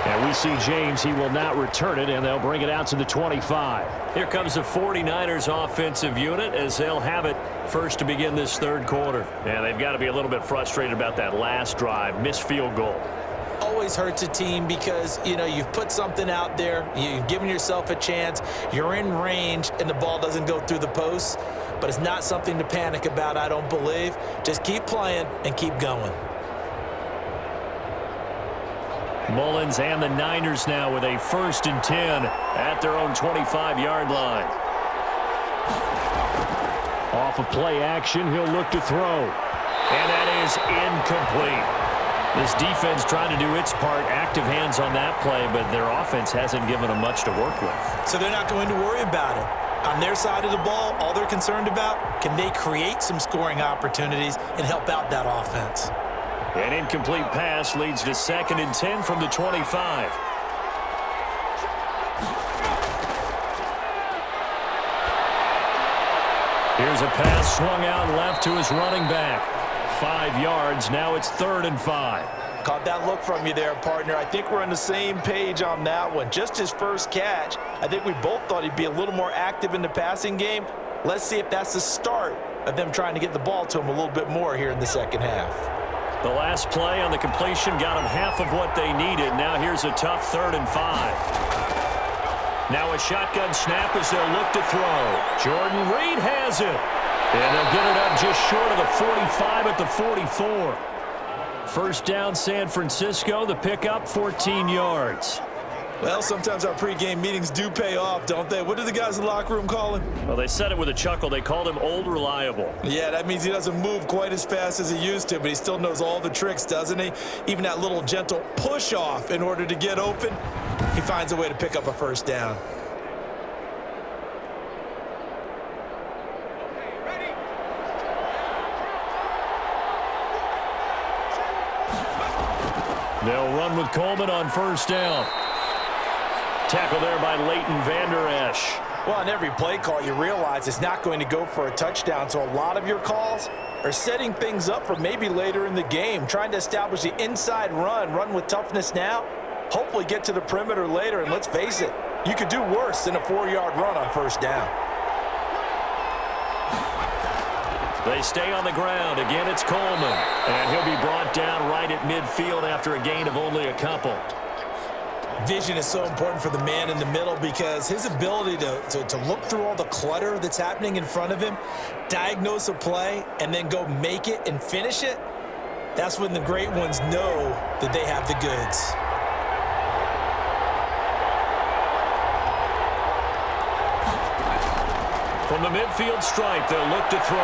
And we see James, he will not return it, and they'll bring it out to the 25. Here comes the 49ers offensive unit as they'll have it first to begin this third quarter. Yeah, they've got to be a little bit frustrated about that last drive, missed field goal. Always hurts a team because, you know, you've put something out there, you've given yourself a chance, you're in range, and the ball doesn't go through the posts. But it's not something to panic about, I don't believe. Just keep playing and keep going. Mullins and the Niners now with a 1st and 10 at their own 25-yard line. Off of play action, he'll look to throw. And that is incomplete. This defense trying to do its part, active hands on that play, but their offense hasn't given them much to work with. So they're not going to worry about it. On their side of the ball, all they're concerned about, can they create some scoring opportunities and help out that offense? An incomplete pass leads to 2nd and 10 from the 25. Here's a pass swung out left to his running back. 5 yards. Now it's 3rd and 5. Caught that look from you there, partner. I think we're on the same page on that one. Just his first catch. I think we both thought he'd be a little more active in the passing game. Let's see if that's the start of them trying to get the ball to him a little bit more here in the second half. The last play on the completion got them half of what they needed. Now here's a tough 3rd and 5. Now a shotgun snap as they'll look to throw. Jordan Reed has it. And they'll get it up just short of the 45 at the 44. First down, San Francisco. The pickup, 14 yards. Well, sometimes our pregame meetings do pay off, don't they? What do the guys in the locker room call him? Well, they said it with a chuckle. They called him Old Reliable. Yeah, that means he doesn't move quite as fast as he used to, but he still knows all the tricks, doesn't he? Even that little gentle push-off in order to get open, he finds a way to pick up a first down. They'll run with Coleman on first down. Tackle there by Leighton Vander Esch. Well, on every play call, you realize it's not going to go for a touchdown, so a lot of your calls are setting things up for maybe later in the game, trying to establish the inside run with toughness now, hopefully get to the perimeter later, and let's face it, you could do worse than a 4-yard run on first down. They stay on the ground. Again, it's Coleman. And he'll be brought down right at midfield after a gain of only a couple. Vision is so important for the man in the middle because his ability to look through all the clutter that's happening in front of him, diagnose a play, and then go make it and finish it, That's when the great ones know that they have the goods. From the midfield stripe, they'll look to throw.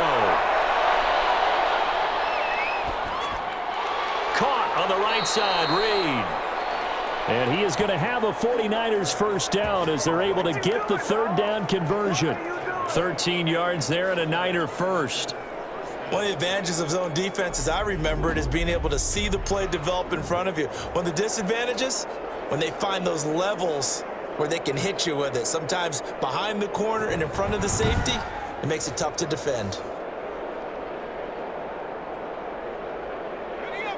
Caught on the right side, Reed. And he is going to have a 49ers first down as they're able to get the third down conversion. 13 yards there and a Niner first. One of the advantages of zone defense, as I remember it, is being able to see the play develop in front of you. One of the disadvantages, when they find those levels where they can hit you with it, sometimes behind the corner and in front of the safety, it makes it tough to defend.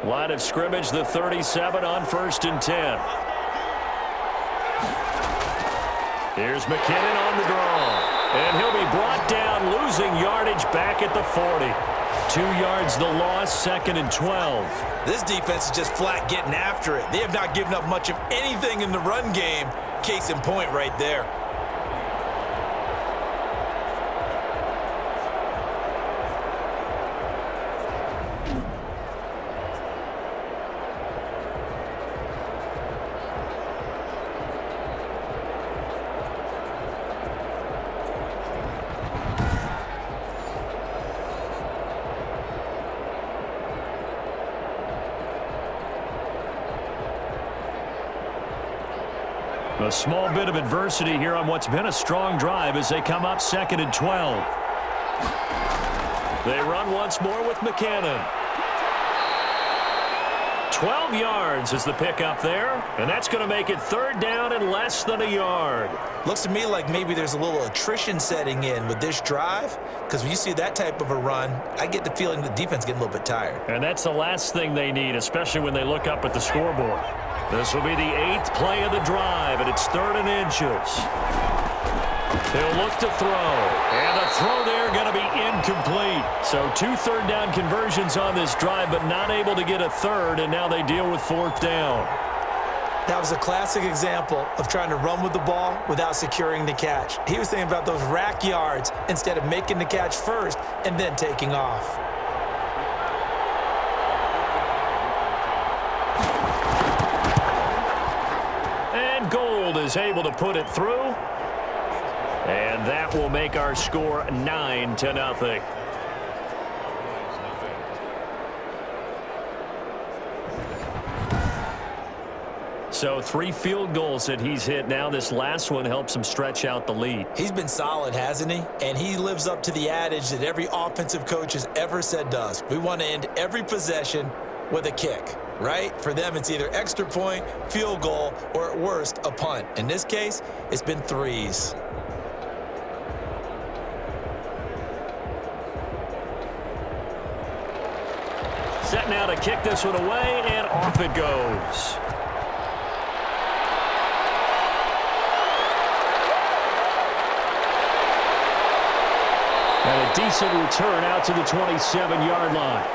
Line of scrimmage, the 37 on 1st and 10. Here's McKinnon on the draw. And he'll be brought down, losing yardage back at the 40. 2 yards the loss, 2nd and 12. This defense is just flat getting after it. They have not given up much of anything in the run game. Case in point right there. A small bit of adversity here on what's been a strong drive as they come up 2nd and 12. They run once more with McKinnon. 12 yards is the pickup there, and that's going to make it 3rd down and less than a yard. Looks to me like maybe there's a little attrition setting in with this drive, because when you see that type of a run, I get the feeling the defense getting a little bit tired. And that's the last thing they need, especially when they look up at the scoreboard. This will be the 8th play of the drive, and it's 3rd and inches. He'll look to throw, and the throw there going to be incomplete. So 2 third down conversions on this drive, but not able to get a third, and now they deal with 4th down. That was a classic example of trying to run with the ball without securing the catch. He was thinking about those rack yards instead of making the catch first and then taking off. And Gold is able to put it through. And that will make our score 9-0. So 3 field goals that he's hit now. This last one helps him stretch out the lead. He's been solid, hasn't he? And he lives up to the adage that every offensive coach has ever said does. We want to end every possession with a kick, right? For them, it's either extra point, field goal, or at worst, a punt. In this case, it's been 3s. Set now to kick this one away, and off it goes. And a decent return out to the 27-yard line.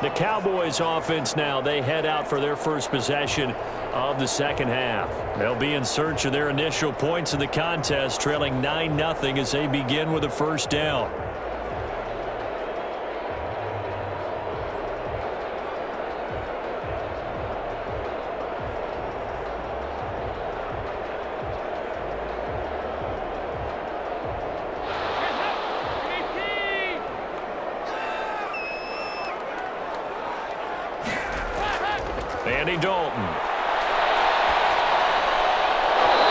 The Cowboys offense now, they head out for their first possession of the second half. They'll be in search of their initial points in the contest, trailing 9-0 as they begin with a first down. Andy Dalton.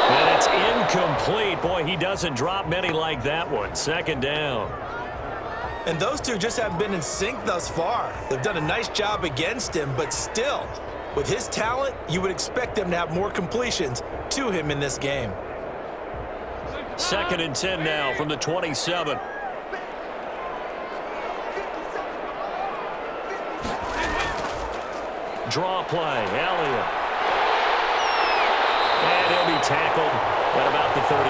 And it's incomplete. Boy, he doesn't drop many like that one. 2nd down. And those two just haven't been in sync thus far. They've done a nice job against him, but still, with his talent, you would expect them to have more completions to him in this game. 2nd and 10 now from the 27. Draw play, Elliott. And he'll be tackled at about the 35.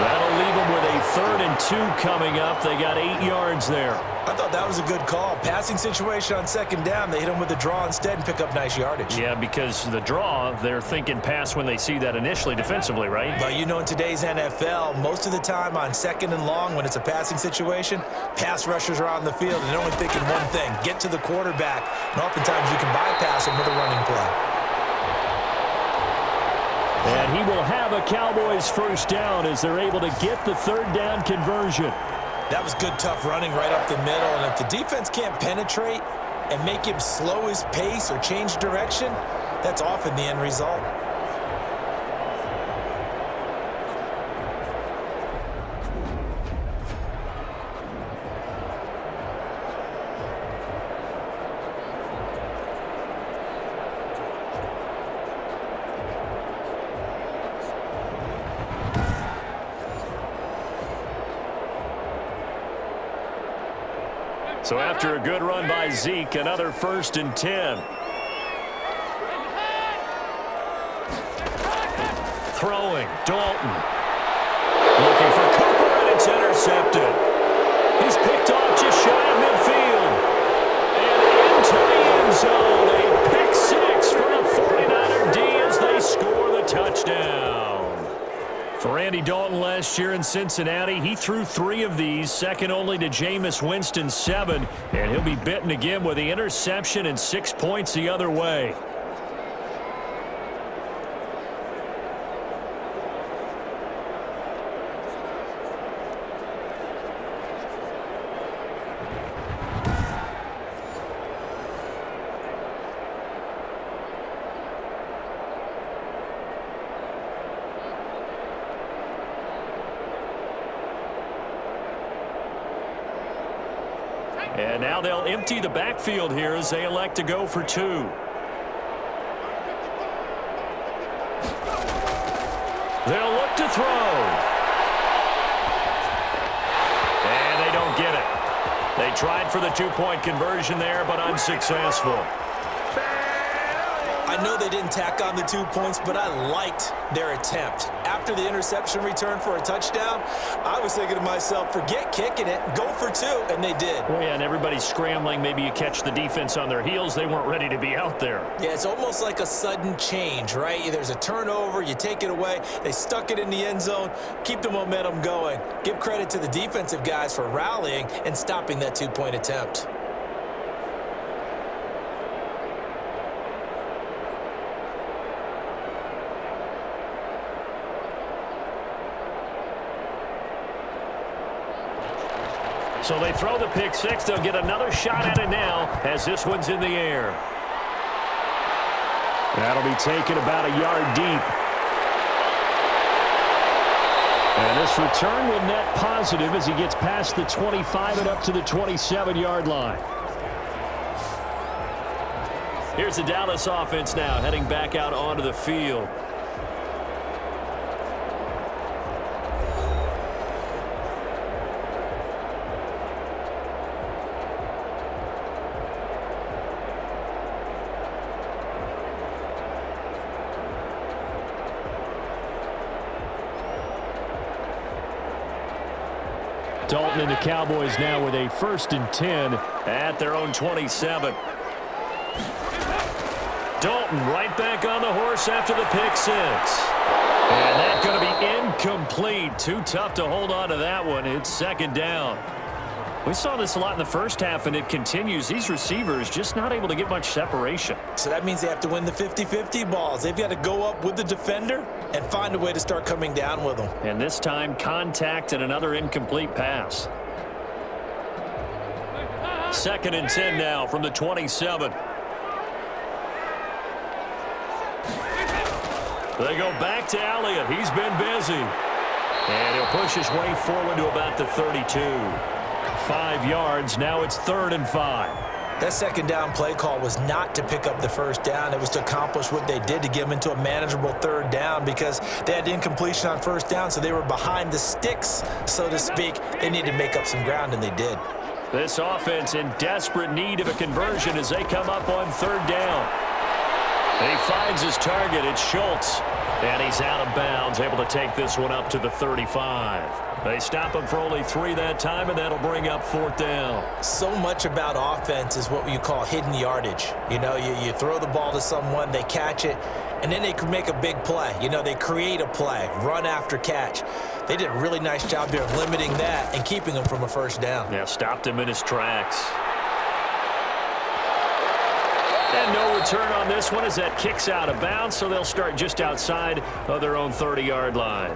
That'll leave him with a 3rd and 2 coming up. They got 8 yards there. I thought that was a good call. Passing situation on second down. They hit him with a draw instead and pick up nice yardage. Yeah, because the draw, they're thinking pass when they see that initially defensively, right? But you know, in today's NFL, most of the time on second and long, when it's a passing situation, pass rushers are on the field and they're only thinking one thing: get to the quarterback. And oftentimes you can bypass him with a running play. And he will have a Cowboys first down as they're able to get the third down conversion. That was good, tough running right up the middle. And if the defense can't penetrate and make him slow his pace or change direction, that's often the end result. So after a good run by Zeke, another 1st and 10. Throwing, Dalton. Looking for Cooper, and it's intercepted. He's picked off just shy of midfield. And into the end zone. A pick 6 for the 49er D as they score the touchdown. For Andy Dalton last year in Cincinnati, he threw 3 of these, second only to Jameis Winston's 7, and he'll be bitten again with the interception and 6 points the other way. And now they'll empty the backfield here as they elect to go for 2. They'll look to throw. And they don't get it. They tried for the 2-point conversion there, but unsuccessful. I know they didn't tack on the 2 points, but I liked their attempt. After the interception return for a touchdown, I was thinking to myself, forget kicking it, go for 2, and they did. Well, yeah, and everybody's scrambling. Maybe you catch the defense on their heels. They weren't ready to be out there. Yeah, it's almost like a sudden change, right? There's a turnover, you take it away, they stuck it in the end zone, keep the momentum going. Give credit to the defensive guys for rallying and stopping that 2-point attempt. So they throw the pick 6. They'll get another shot at it now as this one's in the air. That'll be taken about a yard deep. And this return will net positive as he gets past the 25 and up to the 27-yard line. Here's the Dallas offense now heading back out onto the field. Dalton and the Cowboys now with a 1st and 10 at their own 27. Dalton right back on the horse after the pick 6. And that's going to be incomplete. Too tough to hold on to that one. It's 2nd down. We saw this a lot in the first half, and it continues. These receivers just not able to get much separation. So that means they have to win the 50-50 balls. They've got to go up with the defender and find a way to start coming down with them. And this time, contact and another incomplete pass. 2nd and 10 now from the 27. They go back to Elliott. He's been busy. And he'll push his way forward to about the 32. 5 yards. Now it's 3rd and 5. That 2nd down play call was not to pick up the 1st down. It was to accomplish what they did to get them into a manageable 3rd down because they had incompletion on 1st down, so they were behind the sticks, so to speak. They needed to make up some ground, and they did. This offense in desperate need of a conversion as they come up on 3rd down. And he finds his target. It's Schultz. And he's out of bounds, able to take this one up to the 35. They stop him for only 3 that time, and that'll bring up 4th down. So much about offense is what you call hidden yardage. You know, you throw the ball to someone, they catch it, and then they can make a big play. You know, they create a play, run after catch. They did a really nice job there of limiting that and keeping him from a first down. Yeah, stopped him in his tracks. And no return on this one as that kicks out of bounds, so they'll start just outside of their own 30-yard line.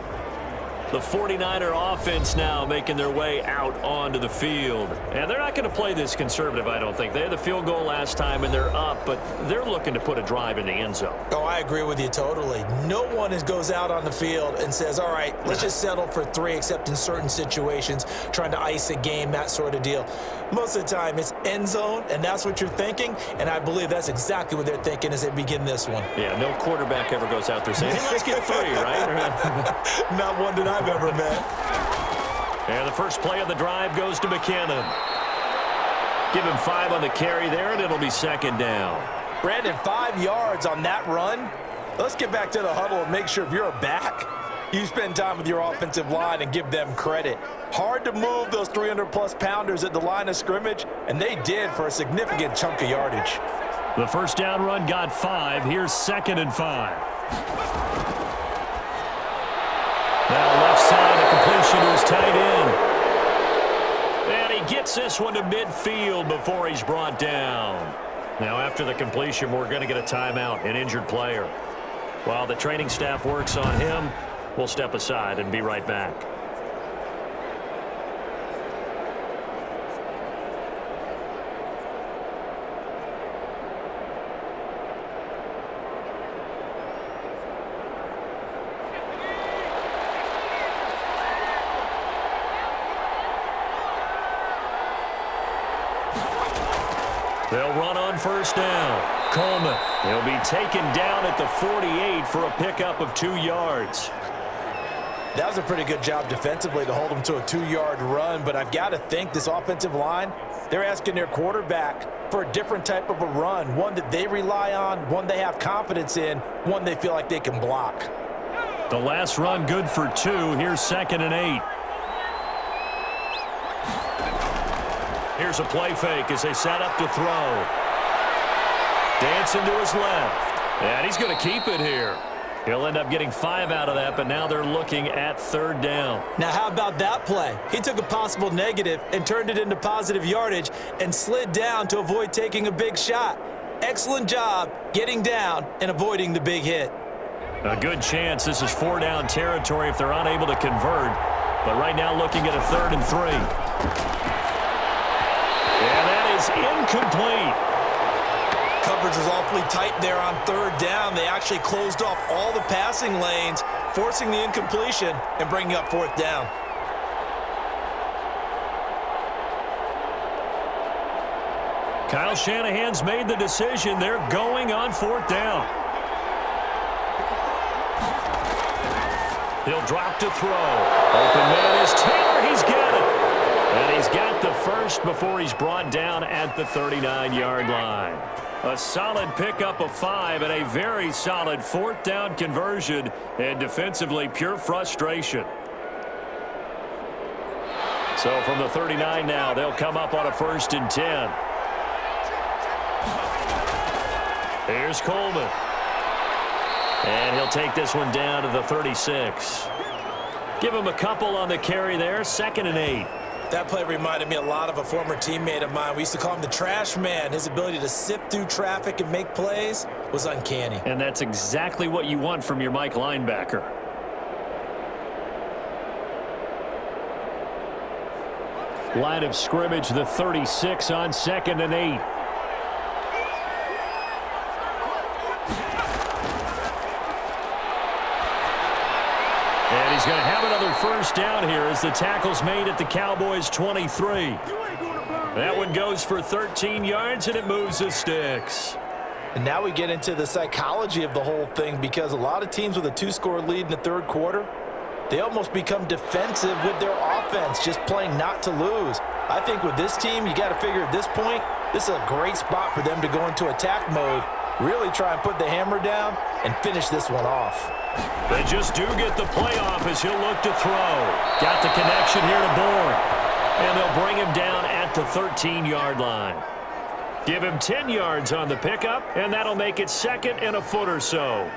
The 49er offense now making their way out onto the field. And they're not going to play this conservative, I don't think. They had the field goal last time, and they're up, but they're looking to put a drive in the end zone. Oh, I agree with you totally. No one goes out on the field and says, all right, let's just settle for 3, except in certain situations, trying to ice a game, that sort of deal. Most of the time, it's end zone, and that's what you're thinking, and I believe that's exactly what they're thinking as they begin this one. Yeah, no quarterback ever goes out there saying, hey, let's get 3, right? Not one that I've ever met. And the first play of the drive goes to McKinnon. Give him 5 on the carry there, and it'll be 2nd down. Brandon, 5 yards on that run. Let's get back to the huddle and make sure if you're a back, you spend time with your offensive line and give them credit. Hard to move those 300-plus pounders at the line of scrimmage, and they did for a significant chunk of yardage. The first down run got 5. Here's 2nd and 5. Now left side, a completion to his tight end. And he gets this one to midfield before he's brought down. Now after the completion, we're going to get a timeout, an injured player. While the training staff works on him, we'll step aside and be right back. They'll run on first down. Coleman. He'll be taken down at the 48 for a pickup of 2 yards. That was a pretty good job defensively to hold them to a 2-yard run, but I've got to think this offensive line, they're asking their quarterback for a different type of a run, one that they rely on, one they have confidence in, one they feel like they can block. The last run good for 2. Here's 2nd and 8. Here's a play fake as they set up to throw. Dancing to his left. And he's going to keep it here. He'll end up getting 5 out of that, but now they're looking at 3rd down. Now, how about that play? He took a possible negative and turned it into positive yardage and slid down to avoid taking a big shot. Excellent job getting down and avoiding the big hit. A good chance this is 4-down territory if they're unable to convert. But right now looking at a 3rd and 3. And that is incomplete. Coverage was awfully tight there on 3rd down. They actually closed off all the passing lanes, forcing the incompletion and bringing up 4th down. Kyle Shanahan's made the decision. They're going on 4th down. He'll drop to throw. Open man is Taylor. He's got it. And he's got the first before he's brought down at the 39-yard line. A solid pickup of 5 and a very solid 4th down conversion, and defensively pure frustration. So from the 39 now, they'll come up on a 1st and 10. Here's Coleman. And he'll take this one down to the 36. Give him a couple on the carry there, 2nd and 8. That play reminded me a lot of a former teammate of mine. We used to call him the trash man. His ability to sift through traffic and make plays was uncanny. And that's exactly what you want from your Mike linebacker. Line of scrimmage, the 36 on 2nd and 8. And he's going to have another 1st down here as the tackle's made at the Cowboys' 23. That one goes for 13 yards, and it moves the sticks. And now we get into the psychology of the whole thing, because a lot of teams with a 2-score lead in the 3rd quarter, they almost become defensive with their offense, just playing not to lose. I think with this team, you got to figure at this point, this is a great spot for them to go into attack mode, really try and put the hammer down and finish this one off. They just do get the playoff as he'll look to throw. Got the connection here to Bourne. And they'll bring him down at the 13-yard line. Give him 10 yards on the pickup, and that'll make it second and a foot or so.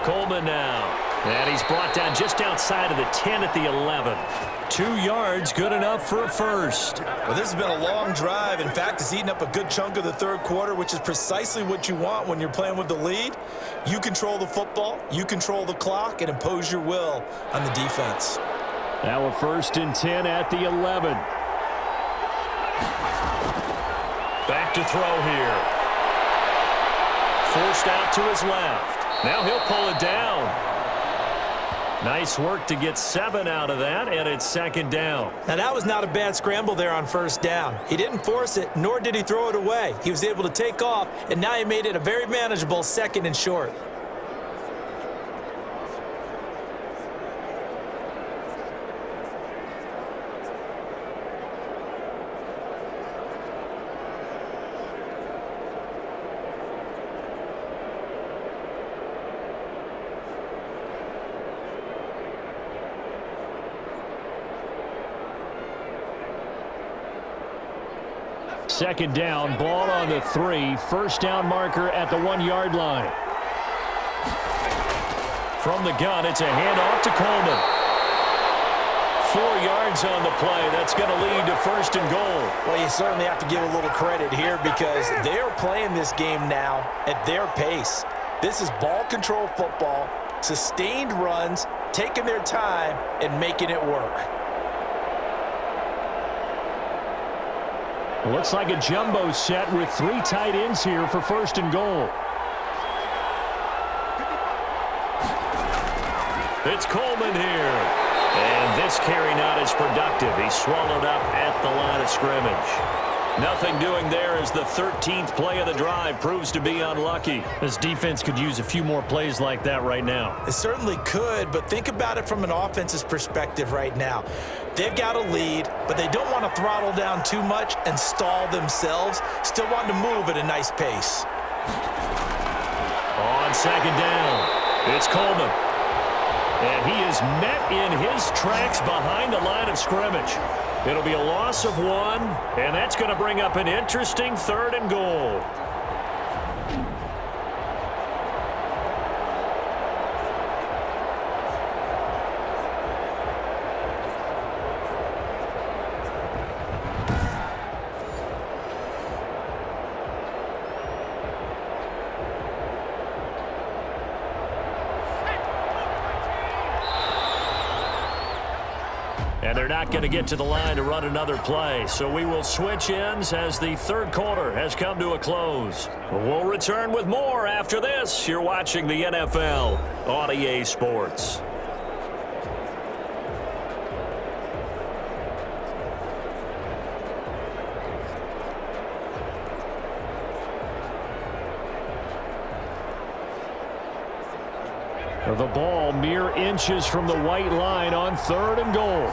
Coleman now. And he's brought down just outside of the 10 at the 11. 2 yards, good enough for a first. Well, this has been a long drive. In fact, it's eaten up a good chunk of the third quarter, which is precisely what you want when you're playing with the lead. You control the football, you control the clock, and impose your will on the defense. Now a 1st and 10 at the 11. Back to throw here. Forced out to his left. Now he'll pull it down. Nice work to get 7 out of that, and it's 2nd down. Now, that was not a bad scramble there on 1st down. He didn't force it, nor did he throw it away. He was able to take off, and now he made it a very manageable 2nd and short. Second down, ball on the 3. 1st down marker at the 1-yard line. From the gun, it's a handoff to Coleman. 4 yards on the play. That's going to lead to 1st and goal. Well, you certainly have to give a little credit here because they are playing this game now at their pace. This is ball control football, sustained runs, taking their time, and making it work. Looks like a jumbo set with 3 tight ends here for 1st and goal. It's Coleman here. And this carry not as productive. He's swallowed up at the line of scrimmage. Nothing doing there as the 13th play of the drive proves to be unlucky. This defense could use a few more plays like that right now. It certainly could, but think about it from an offense's perspective right now. They've got a lead, but they don't want to throttle down too much and stall themselves. Still want to move at a nice pace. On 2nd down, it's Coleman. And he is met in his tracks behind the line of scrimmage. It'll be a loss of 1, and that's going to bring up an interesting 3rd and goal. And they're not going to get to the line to run another play. So we will switch ends as the 3rd quarter has come to a close. We'll return with more after this. You're watching the NFL on EA Sports. The ball mere inches from the white line on 3rd and goal.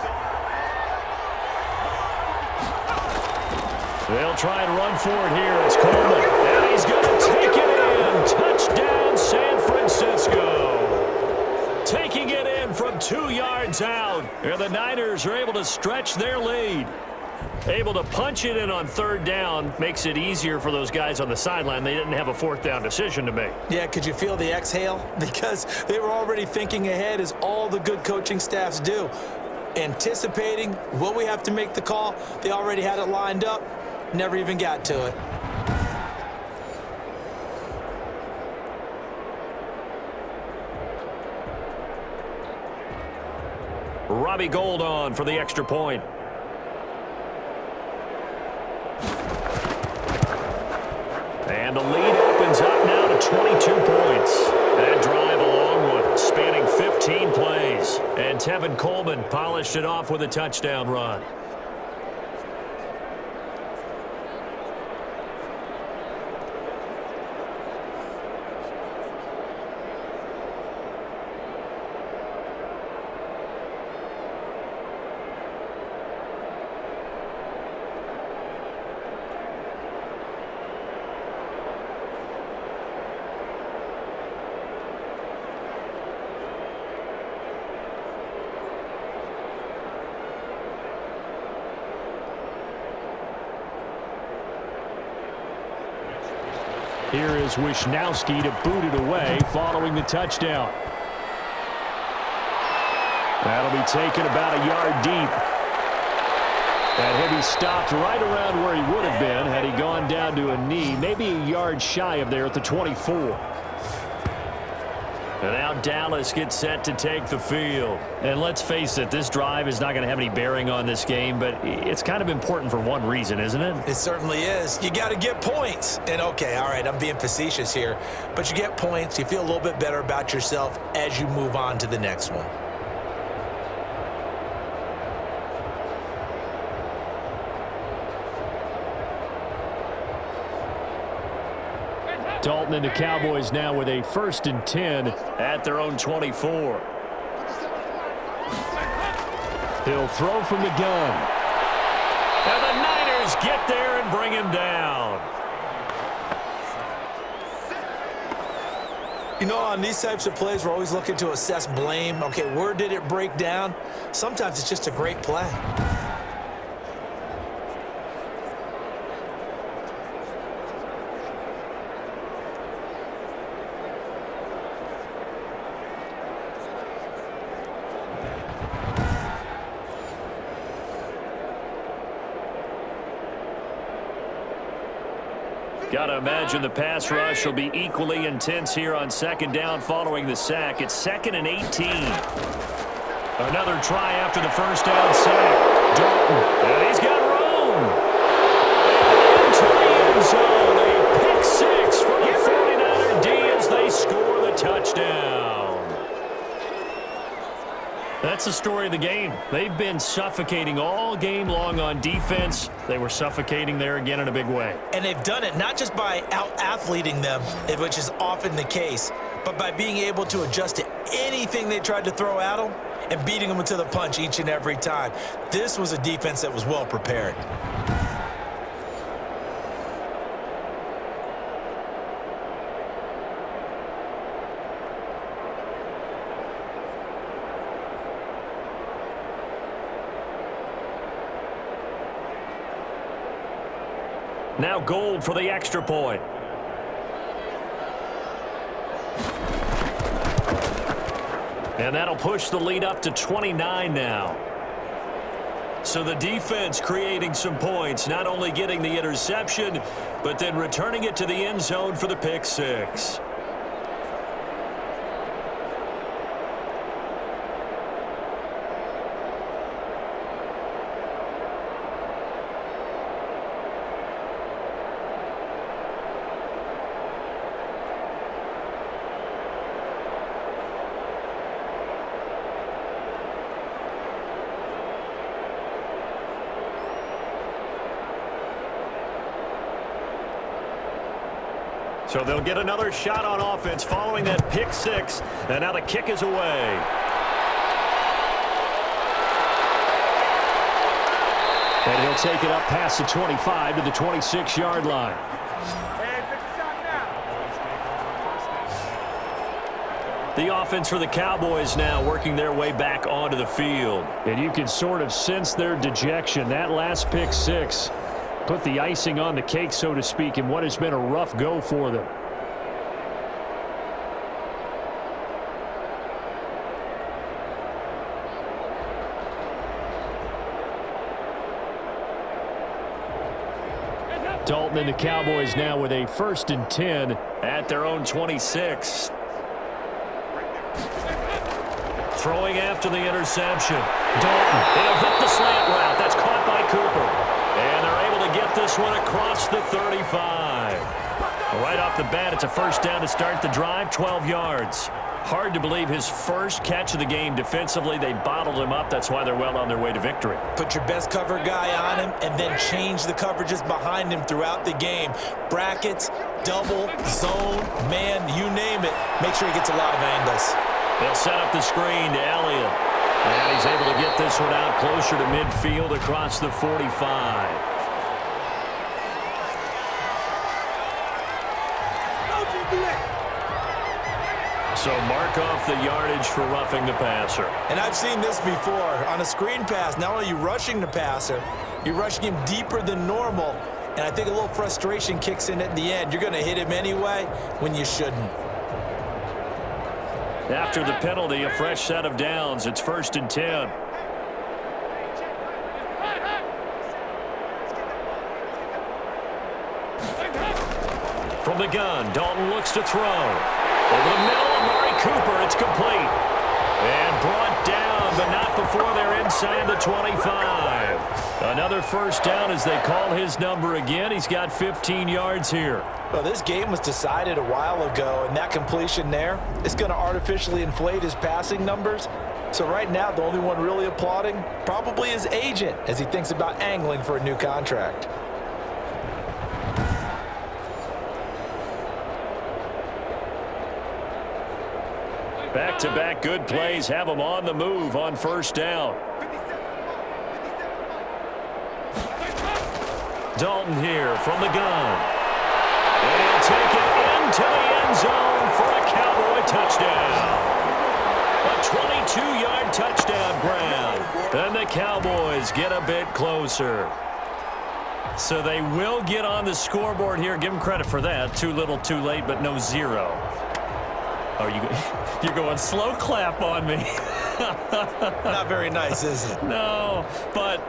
They'll try and run for it here. It's Coleman. And he's going to take it in. Touchdown, San Francisco. Taking it in from 2 yards out. And the Niners are able to stretch their lead. Able to punch it in on 3rd down makes it easier for those guys on the sideline. They didn't have a 4th down decision to make. Yeah, could you feel the exhale? Because they were already thinking ahead, as all the good coaching staffs do. Anticipating, will we have to make the call? They already had it lined up. Never even got to it. Robbie Gould on for the extra point. And the lead opens up now to 22 points. That drive a long one, spanning 15 plays. And Tevin Coleman polished it off with a touchdown run. Here is Wisnowski to boot it away following the touchdown. That'll be taken about a yard deep. And he'll be stopped right around where he would have been had he gone down to a knee, maybe a yard shy of there at the 24. And now Dallas gets set to take the field. And let's face it, this drive is not going to have any bearing on this game, but it's kind of important for one reason, isn't it? It certainly is. You got to get points. And okay, all right, I'm being facetious here, but you get points, you feel a little bit better about yourself as you move on to the next one. Dalton and the Cowboys now with a 1st and 10 at their own 24. He'll throw from the gun. And the Niners get there and bring him down. You know, on these types of plays, we're always looking to assess blame. Okay, where did it break down? Sometimes it's just a great play. Got to imagine the pass rush will be equally intense here on 2nd down following the sack. It's 2nd and 18. Another try after the 1st down sack. Dalton, and he's got room. And into the end zone. A pick 6 for the 49er D as they score the touchdown. That's the story of the game. They've been suffocating all game long on defense. They were suffocating there again in a big way. And they've done it not just by out-athleting them, which is often the case, but by being able to adjust to anything they tried to throw at them and beating them to the punch each and every time. This was a defense that was well prepared. Now Gold for the extra point. And that'll push the lead up to 29 now. So the defense creating some points, not only getting the interception, but then returning it to the end zone for the pick 6. So they'll get another shot on offense following that pick 6. And now the kick is away. And he'll take it up past the 25 to the 26-yard line. The offense for the Cowboys now working their way back onto the field. And you can sort of sense their dejection. That last pick 6 put the icing on the cake, so to speak, in what has been a rough go for them. Dalton and the Cowboys now with a 1st and 10 at their own 26. Throwing after the interception. Dalton, he'll hit the slant route. That's caught by Cooper. And they're able to get this one across the 35. Right off the bat, it's a 1st down to start the drive, 12 yards. Hard to believe his first catch of the game defensively. They bottled him up. That's why they're well on their way to victory. Put your best cover guy on him and then change the coverages behind him throughout the game. Brackets, double, zone, man, you name it. Make sure he gets a lot of angles. They'll set up the screen to Elliott. And he's able to get this one out closer to midfield across the 45. So mark off the yardage for roughing the passer. And I've seen this before. On a screen pass, not only are you rushing the passer, you're rushing him deeper than normal. And I think a little frustration kicks in at the end. You're going to hit him anyway when you shouldn't. After the penalty, a fresh set of downs. It's 1st and 10. From the gun, Dalton looks to throw. Over the middle, Amari Cooper, it's complete. And brought down, but not before they're inside the 25. Another first down as they call his number again. He's got 15 yards here. Well, this game was decided a while ago, and that completion there is going to artificially inflate his passing numbers. So right now, the only one really applauding probably his agent as he thinks about angling for a new contract. Back-to-back good plays have him on the move on first down. Dalton here from the gun. And he'll take it into the end zone for a Cowboy touchdown. A 22-yard touchdown grab. And the Cowboys get a bit closer. So they will get on the scoreboard here. Give them credit for that. Too little, too late, but no zero. Oh, you're going slow clap on me. Not very nice, is it? No, but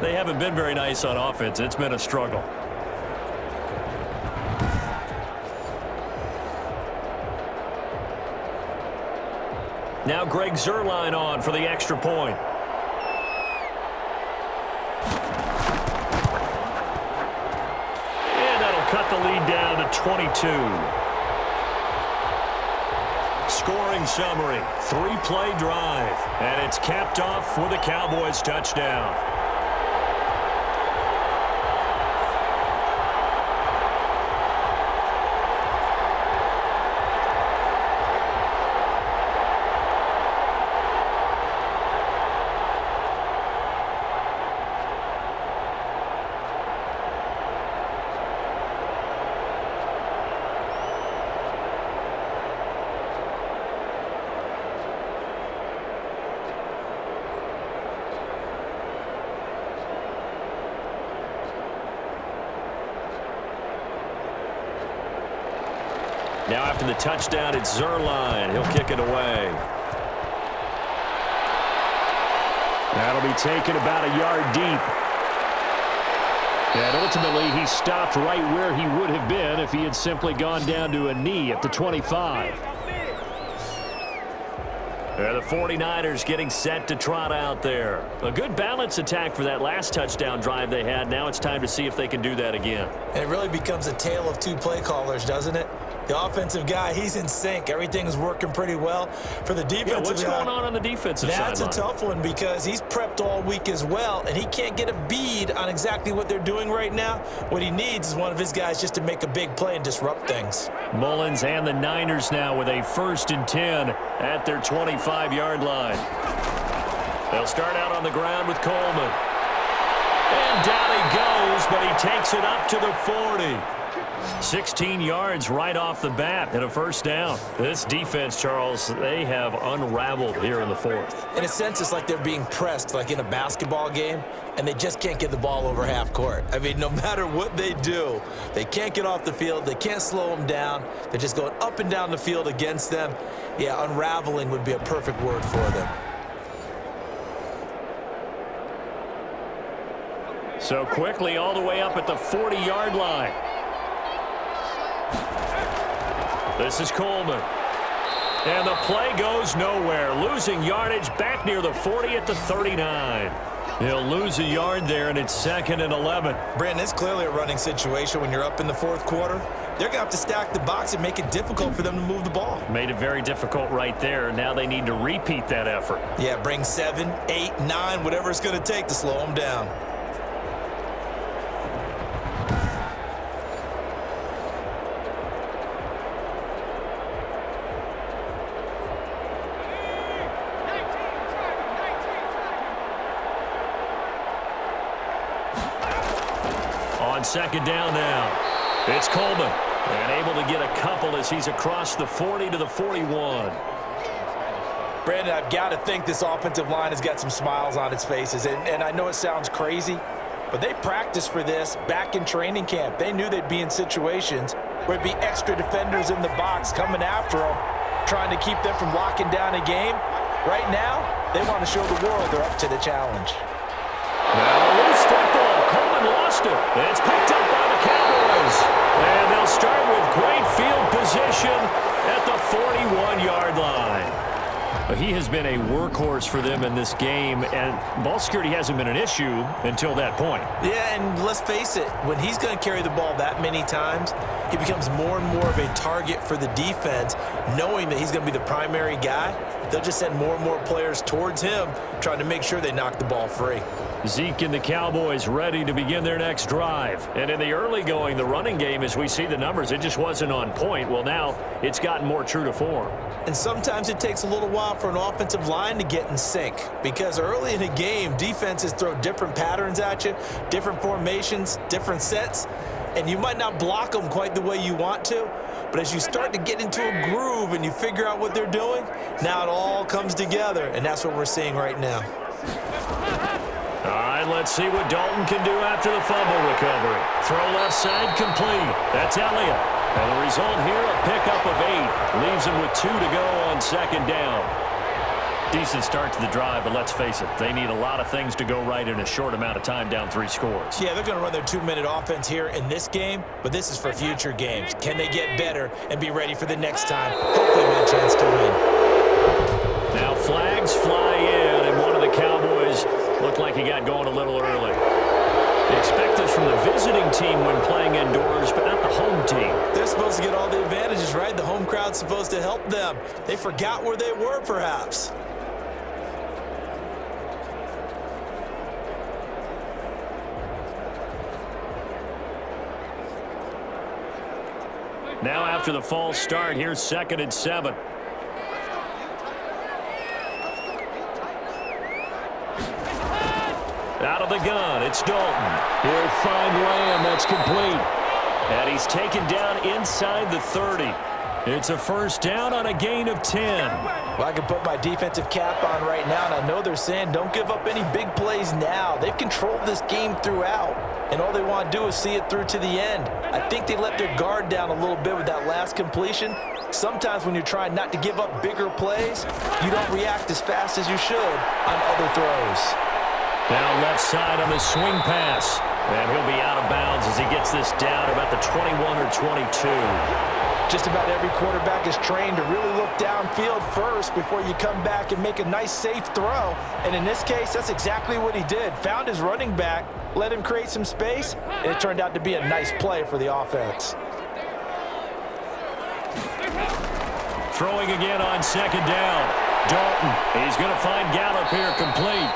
they haven't been very nice on offense. It's been a struggle. Now Greg Zuerlein on for the extra point. And that'll cut the lead down to 22. Scoring summary, 3-play drive, and it's capped off with a Cowboys touchdown. Now after the touchdown, it's Zuerlein. He'll kick it away. That'll be taken about a yard deep. And ultimately, he stopped right where he would have been if he had simply gone down to a knee at the 25. And the 49ers getting set to trot out there. A good balance attack for that last touchdown drive they had. Now it's time to see if they can do that again. And it really becomes a tale of two play callers, doesn't it? The offensive guy, he's in sync. Everything's working pretty well. For the defensive what's guy, going on the defensive side? That's a tough one because he's prepped all week as well, and he can't get a bead on exactly what they're doing right now. What he needs is one of his guys just to make a big play and disrupt things. Mullins and the Niners now with a 1st and 10 at their 25-yard line. They'll start out on the ground with Coleman. And down he goes, but he takes it up to the 40. 16 yards right off the bat and a first down. This defense, Charles, they have unraveled here in the fourth. In a sense, it's like they're being pressed like in a basketball game, and they just can't get the ball over half court. I mean, no matter what they do, they can't get off the field. They can't slow them down. They're just going up and down the field against them. Yeah, unraveling would be a perfect word for them. So quickly all the way up at the 40-yard line. This is Coleman. And the play goes nowhere. Losing yardage back near the 40 at the 39. He'll lose a yard there, and it's 2nd and 11. Brandon, it's clearly a running situation when you're up in the fourth quarter. They're going to have to stack the box and make it difficult for them to move the ball. Made it very difficult right there. Now they need to repeat that effort. Yeah, bring 7, 8, 9, whatever it's going to take to slow them down. On 2nd down now. It's Coleman. And able to get a couple as he's across the 40 to the 41. Brandon, I've got to think this offensive line has got some smiles on its faces. And I know it sounds crazy, but they practiced for this back in training camp. They knew they'd be in situations where it'd be extra defenders in the box coming after them, trying to keep them from locking down a game. Right now, they want to show the world they're up to the challenge. Now a loose football. Coleman lost it. It's picked up by the Cowboys. And they'll start with great field position at the 41-yard line. He has been a workhorse for them in this game, and ball security hasn't been an issue until that point. Yeah, and let's face it, when he's going to carry the ball that many times, he becomes more and more of a target for the defense, knowing that he's going to be the primary guy. They'll just send more and more players towards him, trying to make sure they knock the ball free. Zeke and the Cowboys ready to begin their next drive. And in the early going, the running game, as we see the numbers, it just wasn't on point. Well, now it's gotten more true to form. And sometimes it takes a little while for an offensive line to get in sync, because early in a game, defenses throw different patterns at you, different formations, different sets, and you might not block them quite the way you want to. But as you start to get into a groove and you figure out what they're doing, now it all comes together, and that's what we're seeing right now. All right, let's see what Dalton can do after the fumble recovery. Throw left side complete. That's Elliott. And the result here, a pickup of 8. Leaves him with 2 to go on second down. Decent start to the drive, but let's face it, they need a lot of things to go right in a short amount of time, down 3 scores. Yeah, they're going to run their 2-minute offense here in this game, but this is for future games. Can they get better and be ready for the next time? Hopefully with a chance to win. Now flags fly in, and one of the Cowboys looked like he got going a little early. They expect this from the visiting team when playing indoors, but not the home team. They're supposed to get all the advantages, right? The home crowd's supposed to help them. They forgot where they were, perhaps. Now after the false start, here's 2nd and 7. Out of the gun, it's Dalton. He'll find Lamb. That's complete. And he's taken down inside the 30. It's a first down on a gain of 10. Well, I can put my defensive cap on right now, and I know they're saying don't give up any big plays now. They've controlled this game throughout, and all they want to do is see it through to the end. I think they let their guard down a little bit with that last completion. Sometimes when you're trying not to give up bigger plays, you don't react as fast as you should on other throws. Now left side on the swing pass. And he'll be out of bounds as he gets this down about the 21 or 22. Just about every quarterback is trained to really look downfield first before you come back and make a nice, safe throw. And in this case, that's exactly what he did. Found his running back, let him create some space, and it turned out to be a nice play for the offense. Throwing again on second down. Dalton, he's going to find Gallup here complete.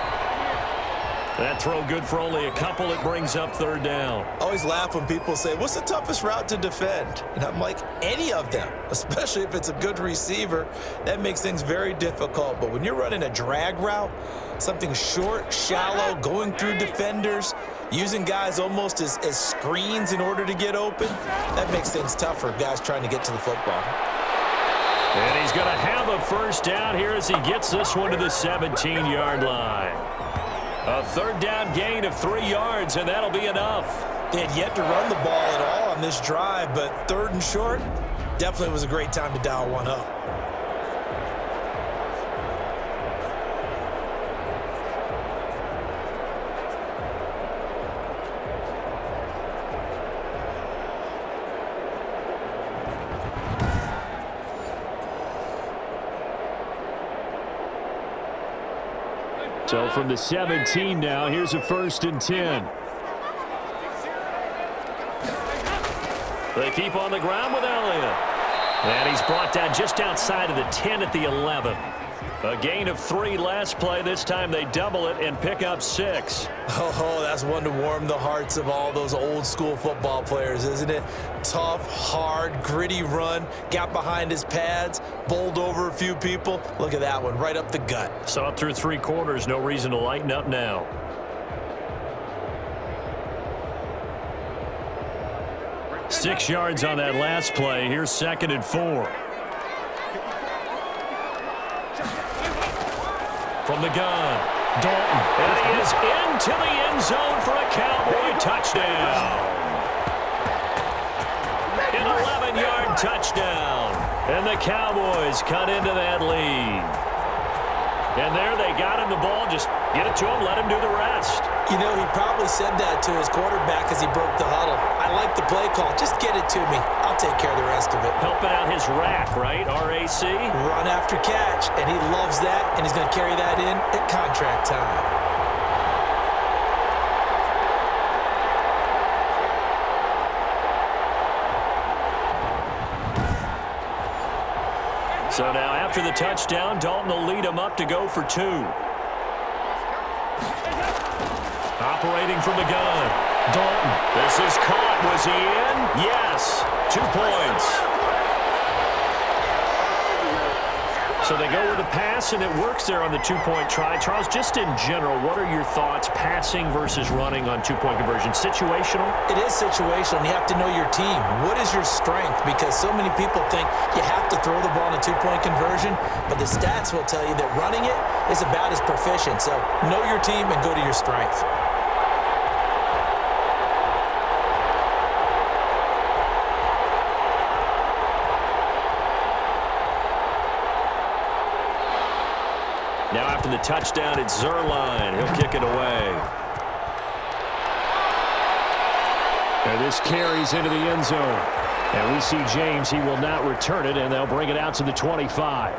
That throw good for only a couple. It brings up third down. I always laugh when people say, what's the toughest route to defend? And I'm like, any of them, especially if it's a good receiver. That makes things very difficult. But when you're running a drag route, something short, shallow, going through defenders, using guys almost as screens in order to get open, that makes things tough for guys trying to get to the football. And he's going to have a first down here as he gets this one to the 17-yard line. A third down gain of 3 yards, and that'll be enough. They had yet to run the ball at all on this drive, but third and short definitely was a great time to dial one up. So from the 17 now, here's a 1st and 10. They keep on the ground with Elliott. And he's brought down just outside of the 10 at the 11. A gain of 3 last play. This time they double it and pick up 6. Oh, that's one to warm the hearts of all those old school football players, isn't it? Tough, hard, gritty run. Got behind his pads, bowled over a few people. Look at that one, right up the gut. Saw it through 3 quarters. No reason to lighten up now. Six yards on that last play. Here's 2nd and 4. From the gun, Dalton. And he is into the end zone for a Cowboy touchdown. An 11-yard touchdown. And the Cowboys cut into that lead. And there they got him the ball. Just get it to him, let him do the rest. You know, he probably said that to his quarterback as he broke the huddle. I like the play call. Just get it to me. I'll take care of the rest of it. Helping out his rack, right? RAC. Run after catch, and he loves that, and he's going to carry that in at contract time. So now after the touchdown, Dalton will lead him up to go for 2. Operating from the gun. Dalton. This is caught. Was he in? Yes. 2 points. So they go with a pass, and it works there on the 2-point try. Charles, just in general, what are your thoughts passing versus running on 2-point conversion? Situational? It is situational. You have to know your team. What is your strength? Because so many people think you have to throw the ball in a 2-point conversion, but the stats will tell you that running it is about as proficient. So know your team and go to your strength. Now after the touchdown, it's Zerline. He'll kick it away. And this carries into the end zone. And we see James. He will not return it, and they'll bring it out to the 25.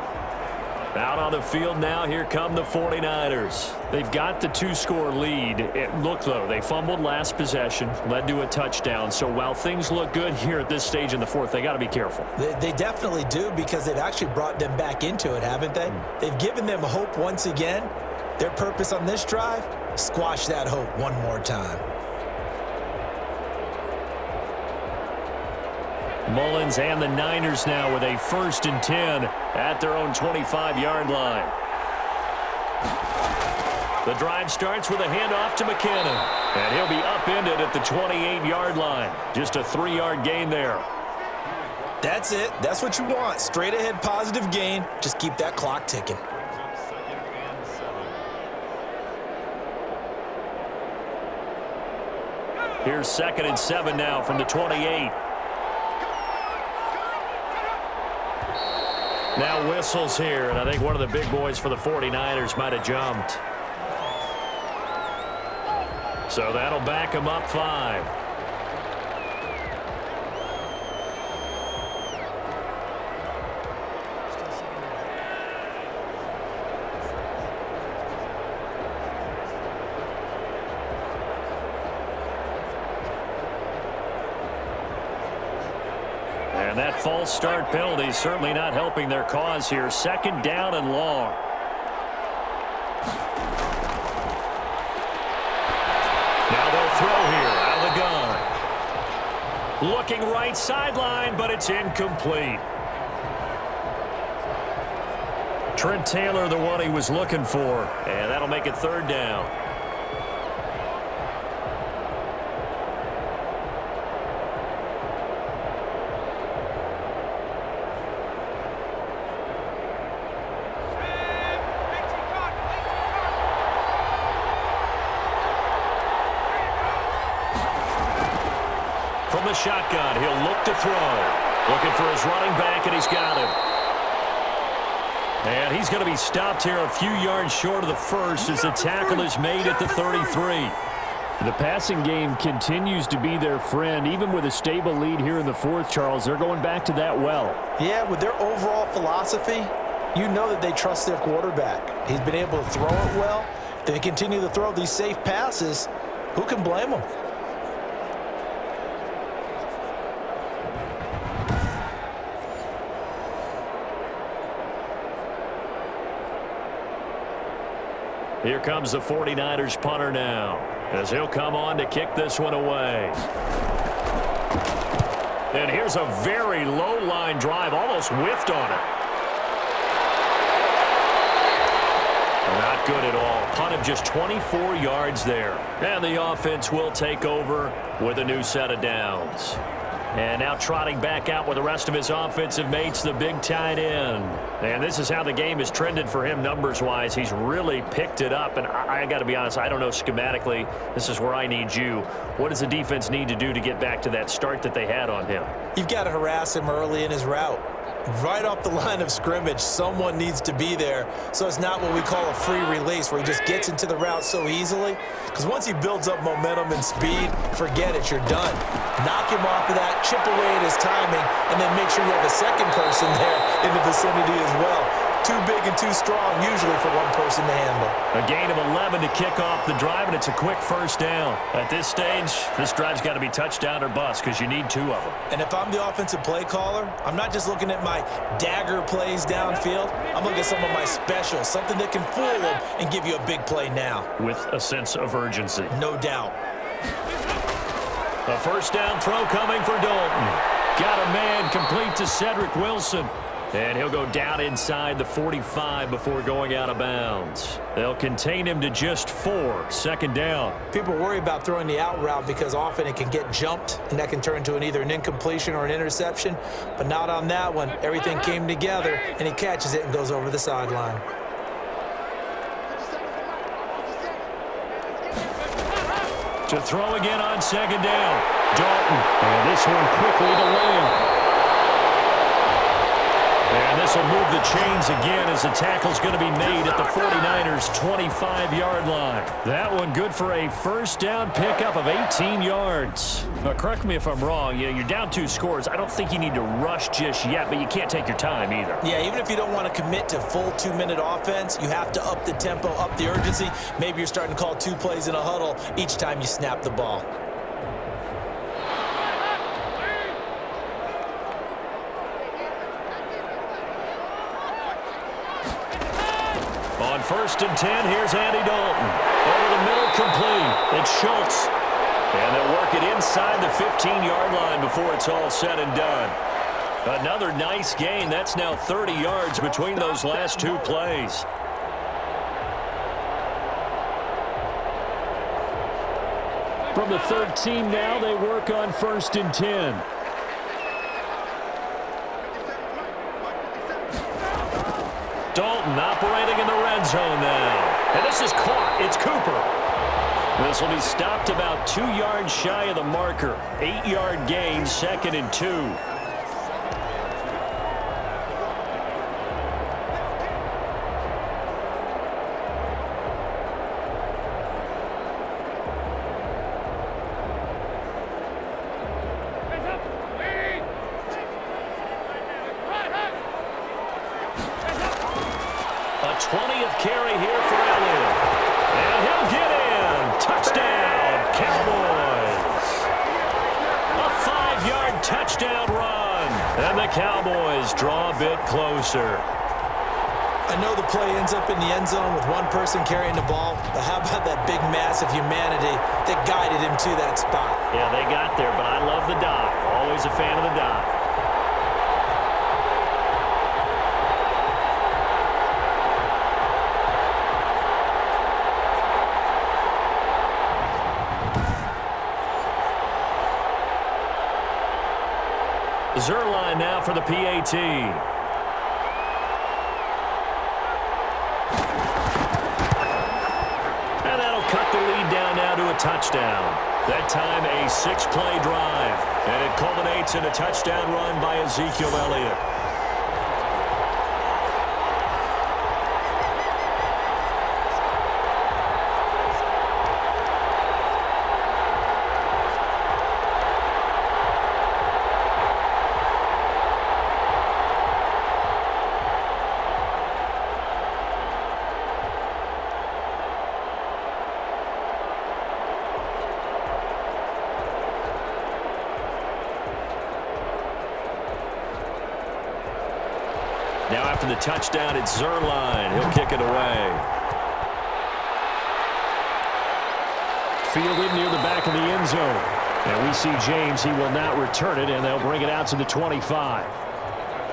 Out on the field now, here come the 49ers. They've got the 2-score lead. Look, though, they fumbled last possession, led to a touchdown. So while things look good here at this stage in the fourth, they got to be careful. They definitely do, because they've actually brought them back into it, haven't they? They've given them hope once again. Their purpose on this drive, squash that hope one more time. Mullins and the Niners now with a 1st and 10 at their own 25-yard line. The drive starts with a handoff to McKinnon. And he'll be upended at the 28-yard line. Just a 3-yard gain there. That's it. That's what you want. Straight ahead positive gain. Just keep that clock ticking. Here's 2nd and 7 now from the 28. Now whistles here, and I think one of the big boys for the 49ers might have jumped. So that'll back him up 5. And that false start penalty certainly not helping their cause here. 2nd down and long. Now they'll throw here out of the gun. Looking right sideline, but it's incomplete. Trent Taylor, the one he was looking for. And that'll make it 3rd down. From the shotgun, he'll look to throw. Looking for his running back, and he's got him. And he's going to be stopped here a few yards short of the 1st as the tackle is made at the 33. The passing game continues to be their friend. Even with a stable lead here in the 4th, Charles, they're going back to that well. Yeah, with their overall philosophy, you know that they trust their quarterback. He's been able to throw it well. They continue to throw these safe passes. Who can blame them? Here comes the 49ers punter now, as he'll come on to kick this one away. And here's a very low line drive, almost whiffed on it. Not good at all. Punt of just 24 yards there. And the offense will take over with a new set of downs. And now trotting back out with the rest of his offensive mates, the big tight end. And this is how the game has trended for him numbers-wise. He's really picked it up. And I got to be honest, I don't know schematically. This is where I need you. What does the defense need to do to get back to that start that they had on him? You've got to harass him early in his route. Right off the line of scrimmage, someone needs to be there. So it's not what we call a free release where he just gets into the route so easily. Because once he builds up momentum and speed, forget it, you're done. Knock him off of that, chip away at his timing, and then make sure you have a second person there in the vicinity as well. Too big and too strong usually for one person to handle. A gain of 11 to kick off the drive, and it's a quick first down. At this stage, this drive's got to be touchdown or bust because you need 2 of them. And if I'm the offensive play caller, I'm not just looking at my dagger plays downfield. I'm looking at some of my specials, something that can fool them and give you a big play now. With a sense of urgency. No doubt. A first down throw coming for Dalton. Got a man complete to Cedric Wilson. And he'll go down inside the 45 before going out of bounds. They'll contain him to just 4, second down. People worry about throwing the out route because often it can get jumped, and that can turn into either an incompletion or an interception. But not on that one. Everything came together, and he catches it and goes over the sideline. To throw again on second down. Dalton. And this one quickly to Lamb. And this will move the chains again as the tackle's going to be made at the 49ers' 25-yard line. That one good for a first down pickup of 18 yards. Now, correct me if I'm wrong. You know, you're down 2 scores. I don't think you need to rush just yet, but you can't take your time either. Yeah, even if you don't want to commit to full 2-minute offense, you have to up the tempo, up the urgency. Maybe you're starting to call 2 plays in a huddle each time you snap the ball. On 1st and 10, here's Andy Dalton. Over the middle, complete. It's Schultz. And they'll work it inside the 15-yard line before it's all said and done. Another nice gain. That's now 30 yards between those last 2 plays. From the 13 now, they work on 1st and 10. Dalton operating in the red zone now. And this is caught. It's Cooper. This will be stopped about 2 yards shy of the marker. 8-yard gain, 2nd and 2. A 20th carry here for Elliott. And he'll get in. Touchdown, Cowboys. A 5-yard touchdown run. And the Cowboys draw a bit closer. I know the play ends up in the end zone with one person carrying the ball, but how about that big mass of humanity that guided him to that spot? Yeah, they got there, but I love the dive. Always a fan of the dive. Zerline now for the PAT. And that'll cut the lead down now to a touchdown. That time a 6-play drive. And it culminates in a touchdown run by Ezekiel Elliott. Now after the touchdown, it's Zerline. He'll kick it away. Fielded near the back of the end zone. And we see James. He will not return it, and they'll bring it out to the 25.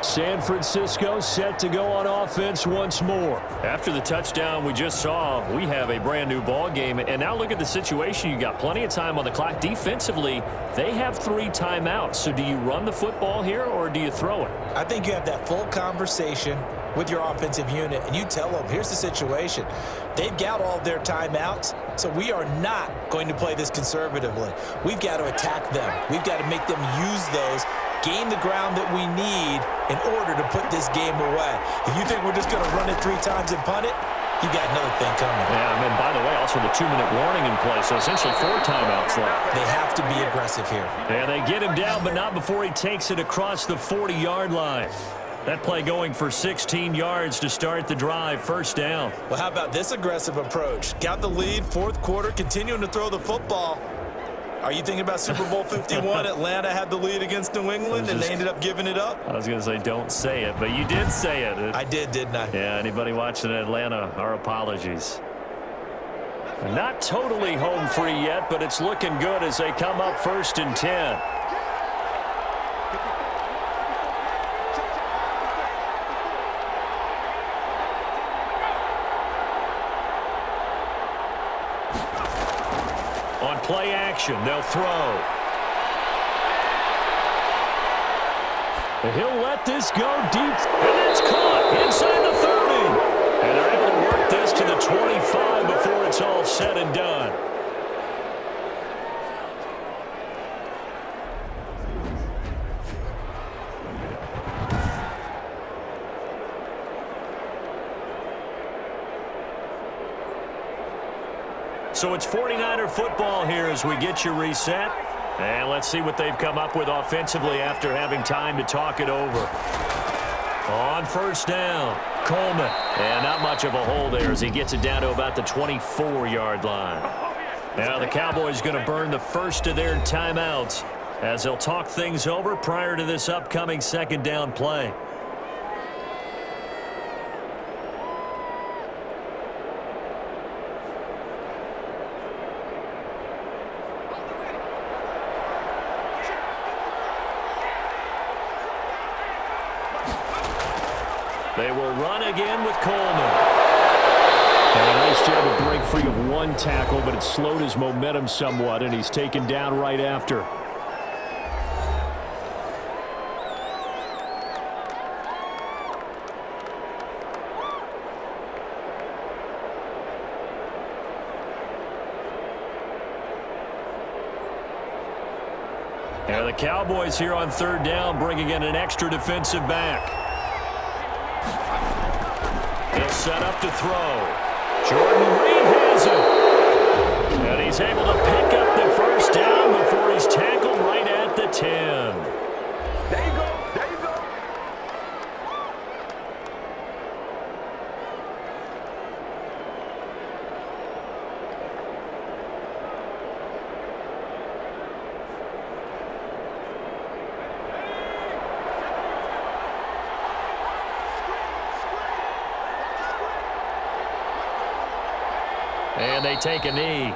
San Francisco set to go on offense once more. After the touchdown we just saw, we have a brand new ball game. And now look at the situation. You got plenty of time on the clock. Defensively, they have 3 timeouts. So do you run the football here or do you throw it? I think you have that full conversation with your offensive unit, and you tell them, here's the situation. They've got all their timeouts, so we are not going to play this conservatively. We've got to attack them. We've got to make them use those, gain the ground that we need in order to put this game away. If you think we're just going to run it 3 times and punt it, you got another thing coming. Yeah, and by the way, also the 2-minute warning in play, so essentially 4 timeouts left. They have to be aggressive here. And they get him down, but not before he takes it across the 40-yard line. That play going for 16 yards to start the drive, first down. Well, how about this aggressive approach? Got the lead, 4th quarter, continuing to throw the football. Are you thinking about Super Bowl 51? Atlanta had the lead against New England, and they ended up giving it up? I was going to say don't say it, but you did say it. I did, didn't I? Yeah, anybody watching Atlanta, our apologies. Not totally home free yet, but it's looking good as they come up 1st and 10. On play action, they'll throw. He'll let this go deep. And it's caught inside the 30. And they're able to work this to the 25 before it's all said and done. So it's 49er football here as we get you reset. And let's see what they've come up with offensively after having time to talk it over. On first down, Coleman. And not much of a hole there as he gets it down to about the 24-yard line. Now the Cowboys going to burn the first of their timeouts as they'll talk things over prior to this upcoming 2nd down play. They will run again with Coleman. And a nice job to break free of 1 tackle, but it slowed his momentum somewhat, and he's taken down right after. And the Cowboys here on 3rd down bringing in an extra defensive back. He'll set up to throw. Jordan Reed has it. And he's able to pick up the first down before he's tackled right at the 10. There you go. There you go. And they take a knee.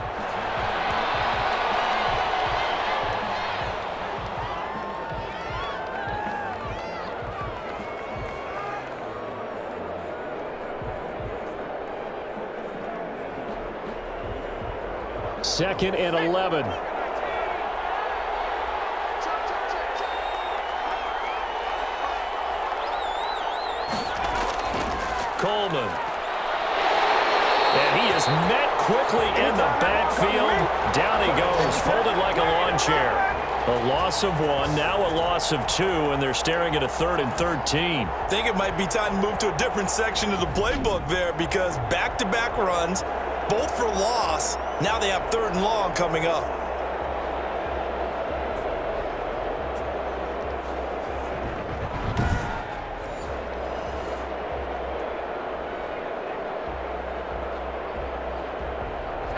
Second and 11. Coleman. And he is met quickly in the backfield. Down he goes, folded like a lawn chair. A loss of 1, now a loss of 2, and they're staring at a 3rd and 13. I think it might be time to move to a different section of the playbook there because back-to-back runs, both for loss. Now they have 3rd and long coming up.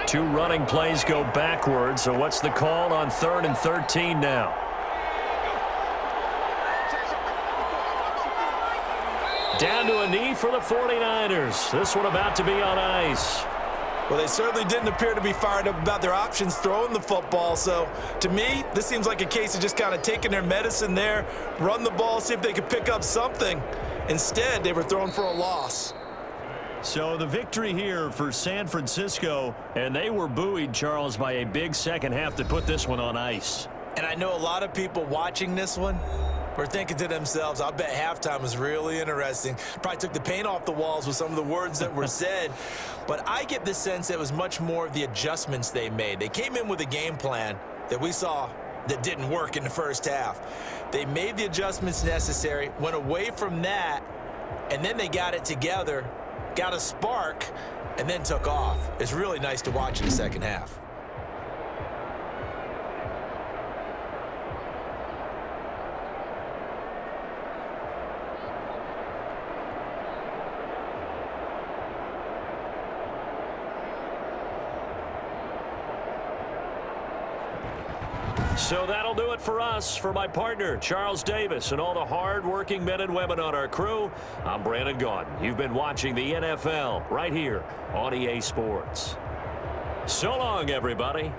Two running plays go backwards, so what's the call on 3rd and 13 now? Down to a knee for the 49ers. This one about to be on ice. Well, they certainly didn't appear to be fired up about their options throwing the football. So, to me, this seems like a case of just kind of taking their medicine there, run the ball, see if they could pick up something. Instead, they were throwing for a loss. So the victory here for San Francisco, and they were buoyed, Charles, by a big second half to put this one on ice. And I know a lot of people watching this one were thinking to themselves, I bet halftime was really interesting. Probably took the paint off the walls with some of the words that were said. But I get the sense it was much more of the adjustments they made. They came in with a game plan that we saw that didn't work in the first half. They made the adjustments necessary, went away from that, and then they got it together, got a spark, and then took off. It's really nice to watch in the second half. So that'll do it for us. For my partner, Charles Davis, and all the hard-working men and women on our crew, I'm Brandon Gaudin. You've been watching the NFL right here on EA Sports. So long, everybody.